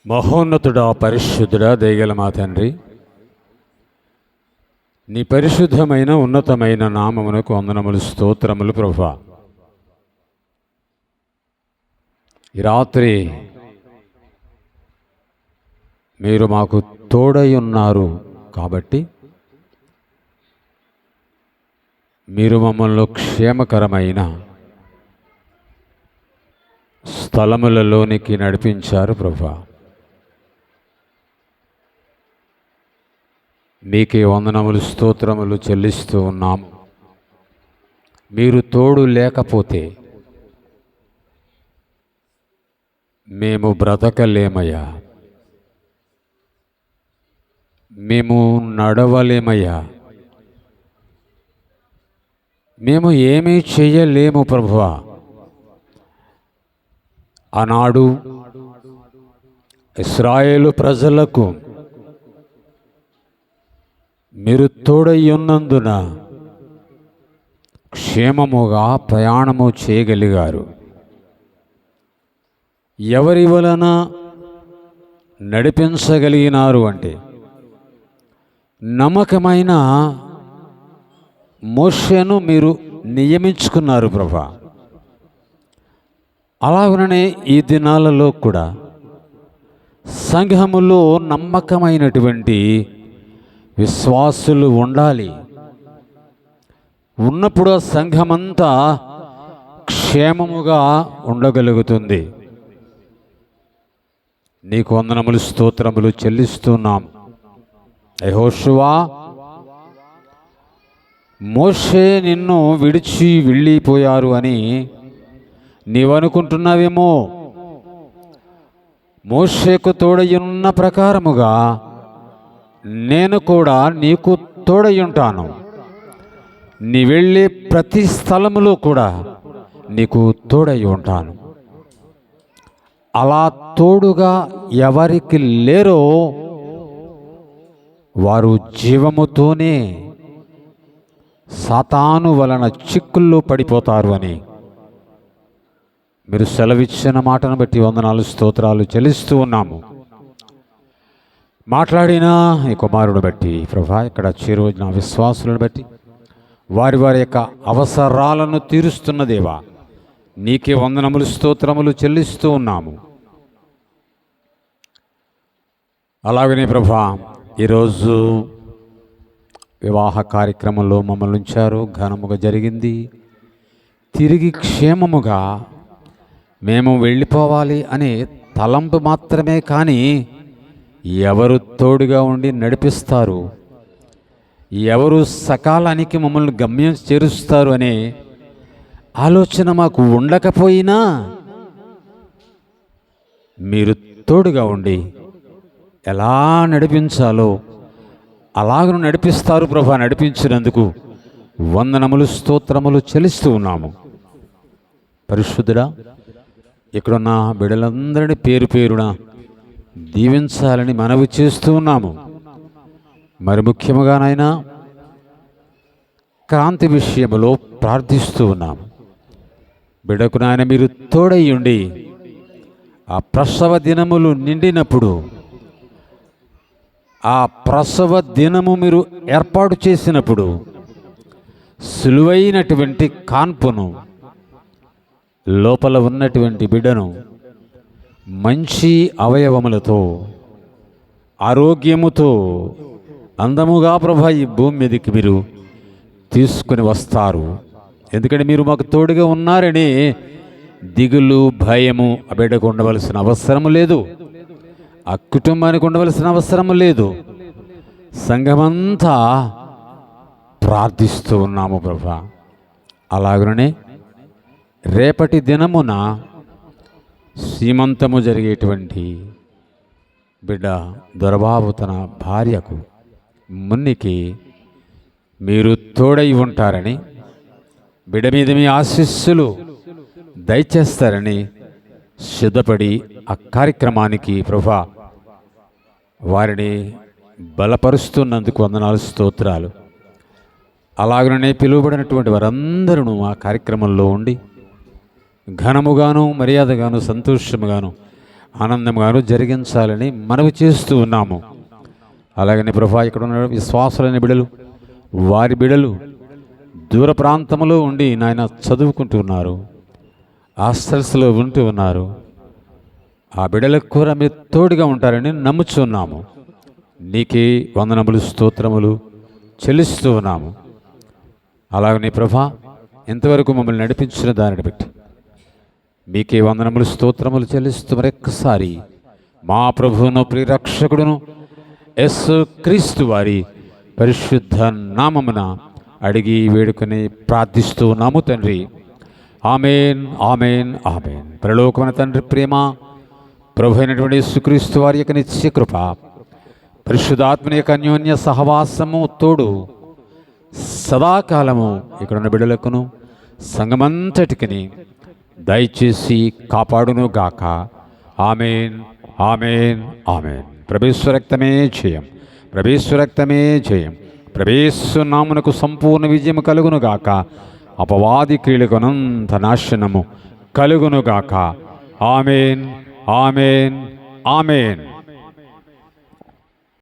మహోన్నతుడా, పరిశుద్ధుడా, దయగల మా తండ్రి, నీ పరిశుద్ధమైన ఉన్నతమైన నామమునకు వందనములు, స్తోత్రములు ప్రభువా. ఈ రాత్రి మీరు మాకు తోడై ఉన్నారు కాబట్టి మీరు మమ్మల్ని క్షేమకరమైన స్థలములలోనికి నడిపించారు ప్రభువా. మీకే వందనములు, స్తోత్రములు చెల్లిస్తూ ఉన్నాము. మీరు తోడు లేకపోతే మేము బ్రతకలేమయ్యా, మేము నడవలేమయ్యా, మేము ఏమీ చెయ్యలేము ప్రభువా. ఆనాడు ఇశ్రాయేలు ప్రజలకు మీరు తోడై ఉన్నందున క్షేమముగా ప్రయాణము చేయగలిగారు. ఎవరి వలన నడిపించగలిగినారు అంటే నమ్మకమైన మోషేను మీరు నియమించుకున్నారు ప్రభువా. అలాగనే ఈ దినాలలో కూడా సంఘములో నమ్మకమైనటువంటి విశ్వాసులు ఉండాలి. ఉన్నప్పుడు ఆ సంఘమంతా క్షేమముగా ఉండగలుగుతుంది. నీకు వందనములు, స్తోత్రములు చెల్లిస్తున్నాం. యెహోషువా, మోషే నిన్ను విడిచి వెళ్ళిపోయారు అని నీవనుకుంటున్నావేమో. మోషేకు తోడయ్యున్న ప్రకారముగా నేను కూడా నీకు తోడై ఉంటాను. నీ వెళ్ళే ప్రతి స్థలములో కూడా నీకు తోడై ఉంటాను. అలా తోడుగా ఎవరికి లేరో వారు జీవముతోనే సాతాను వలన చిక్కుల్లో పడిపోతారు అని మీరు సెలవిచ్చిన మాటను బట్టి వందనాలు, స్తోత్రాలు చెల్లిస్తూ ఉన్నాము. మాట్లాడిన ఈ కుమారుడు బట్టి ప్రభా, ఇక్కడ చేరువచ్చిన విశ్వాసులను బట్టి వారి వారి యొక్క అవసరాలను తీరుస్తున్న దేవా, నీకే వందనములు, స్తోత్రములు చెల్లిస్తూ ఉన్నాము. అలాగనే ప్రభా, ఈరోజు వివాహ కార్యక్రమంలో మమ్మల్ని ఉంచారు, ఘనముగా జరిగింది. తిరిగి క్షేమముగా మేము వెళ్ళిపోవాలి అనే తలంపు మాత్రమే కానీ ఎవరు తోడుగా ఉండి నడిపిస్తారు, ఎవరు సకాలానికి మమ్మల్ని గమ్యం చేరుస్తారు అనే ఆలోచన మాకు ఉండకపోయినా మీరు తోడుగా ఉండి ఎలా నడిపించాలో అలాగను నడిపిస్తారు ప్రభా. నడిపించినందుకు వందనములు, స్తోత్రములు చెల్లిస్తూ ఉన్నాము. పరిశుద్ధుడా, ఇక్కడున్న బిడ్డలందరినీ పేరు పేరున దీవించాలని మనవి చేస్తూ ఉన్నాము. మరి ముఖ్యముగా నాయనా, క్రాంతి విషయంలో ప్రార్థిస్తూ ఉన్నాము. బిడ్డకు నాయన మీరు తోడై ఉండి ఆ ప్రసవ దినములు నిండినప్పుడు ఆ ప్రసవ దినము మీరు ఏర్పాటు చేసినప్పుడు సులువైనటువంటి కాన్పును, లోపల ఉన్నటువంటి బిడ్డను మంచి అవయవములతో, ఆరోగ్యముతో, అందముగా ప్రభా ఈ భూమి మీదకి మీరు తీసుకుని వస్తారు. ఎందుకంటే మీరు మాకు తోడుగా ఉన్నారని దిగులు, భయము ఆ బిడ్డకు ఉండవలసిన అవసరము లేదు, ఆ కుటుంబానికి ఉండవలసిన అవసరము లేదు. సంఘమంతా ప్రార్థిస్తూ ఉన్నాము ప్రభా. అలాగనే రేపటి దినమున సీమంతము జరిగేటువంటి బిడ్డ దొరబాబు తన భార్యకు మున్నికి మీరు తోడై ఉంటారని, బిడ్డ మీద మీ ఆశీస్సులు దయచేస్తారని సిద్ధపడి ఆ కార్యక్రమానికి ప్రభా వారిని బలపరుస్తున్నందుకు వందనాలు, స్తోత్రాలు. అలాగనే పిలువబడినటువంటి వారందరూ ఆ కార్యక్రమంలో ఉండి ఘనముగాను, మర్యాదగాను, సంతోషముగాను ఆనందంగాను జరిగించాలని మనవి చేస్తూ ఉన్నాము. అలాగని ప్రభా ఇక్కడ ఉన్న విశ్వాసులైన బిడలు, వారి బిడలు దూర ప్రాంతంలో ఉండి నాయన చదువుకుంటూ హాస్టల్స్లో ఉంటూ ఉన్నారు. ఆ బిడలకు కూడా మీరు తోడుగా ఉంటారని నమ్ముచున్నాము. నీకే వందనములు స్తోత్రములు చెల్లిస్తూ ఉన్నాము. అలాగనే ప్రభా ఇంతవరకు మమ్మల్ని నడిపించిన దానిని బట్టి మీకే వందనములు స్తోత్రములు చెల్లిస్తూ మరొక్కసారి మా ప్రభువును ప్రియరక్షకుడును యేసు క్రీస్తు వారి పరిశుద్ధ నామమున అడిగి వేడుకొని ప్రార్థిస్తూ ఉన్నాము తండ్రి. ఆమేన్, ఆమేన్, ఆమేన్. పరలోకమైన తండ్రి ప్రేమ, ప్రభు అయినటువంటి యేసుక్రీస్తు వారి యొక్క నిత్య కృప, పరిశుద్ధాత్మని యొక్క అన్యోన్య సహవాసము తోడు సదాకాలము ఇక్కడున్న బిడ్డలకును సంగమంతటికిని దయచేసి కాపాడును గాక. ఆమేన్, ఆమేన్, ఆమేన్. ప్రభేశ్వర రక్తమే జయం, ప్రభేశ్వర రక్తమే జయం. ప్రభేశ్వర నామునకు సంపూర్ణ విజయం కలుగును గాక. అపవాది క్రియలకు అనంత నాశనము కలుగును గాక. ఆమేన్, ఆమేన్, ఆమేన్.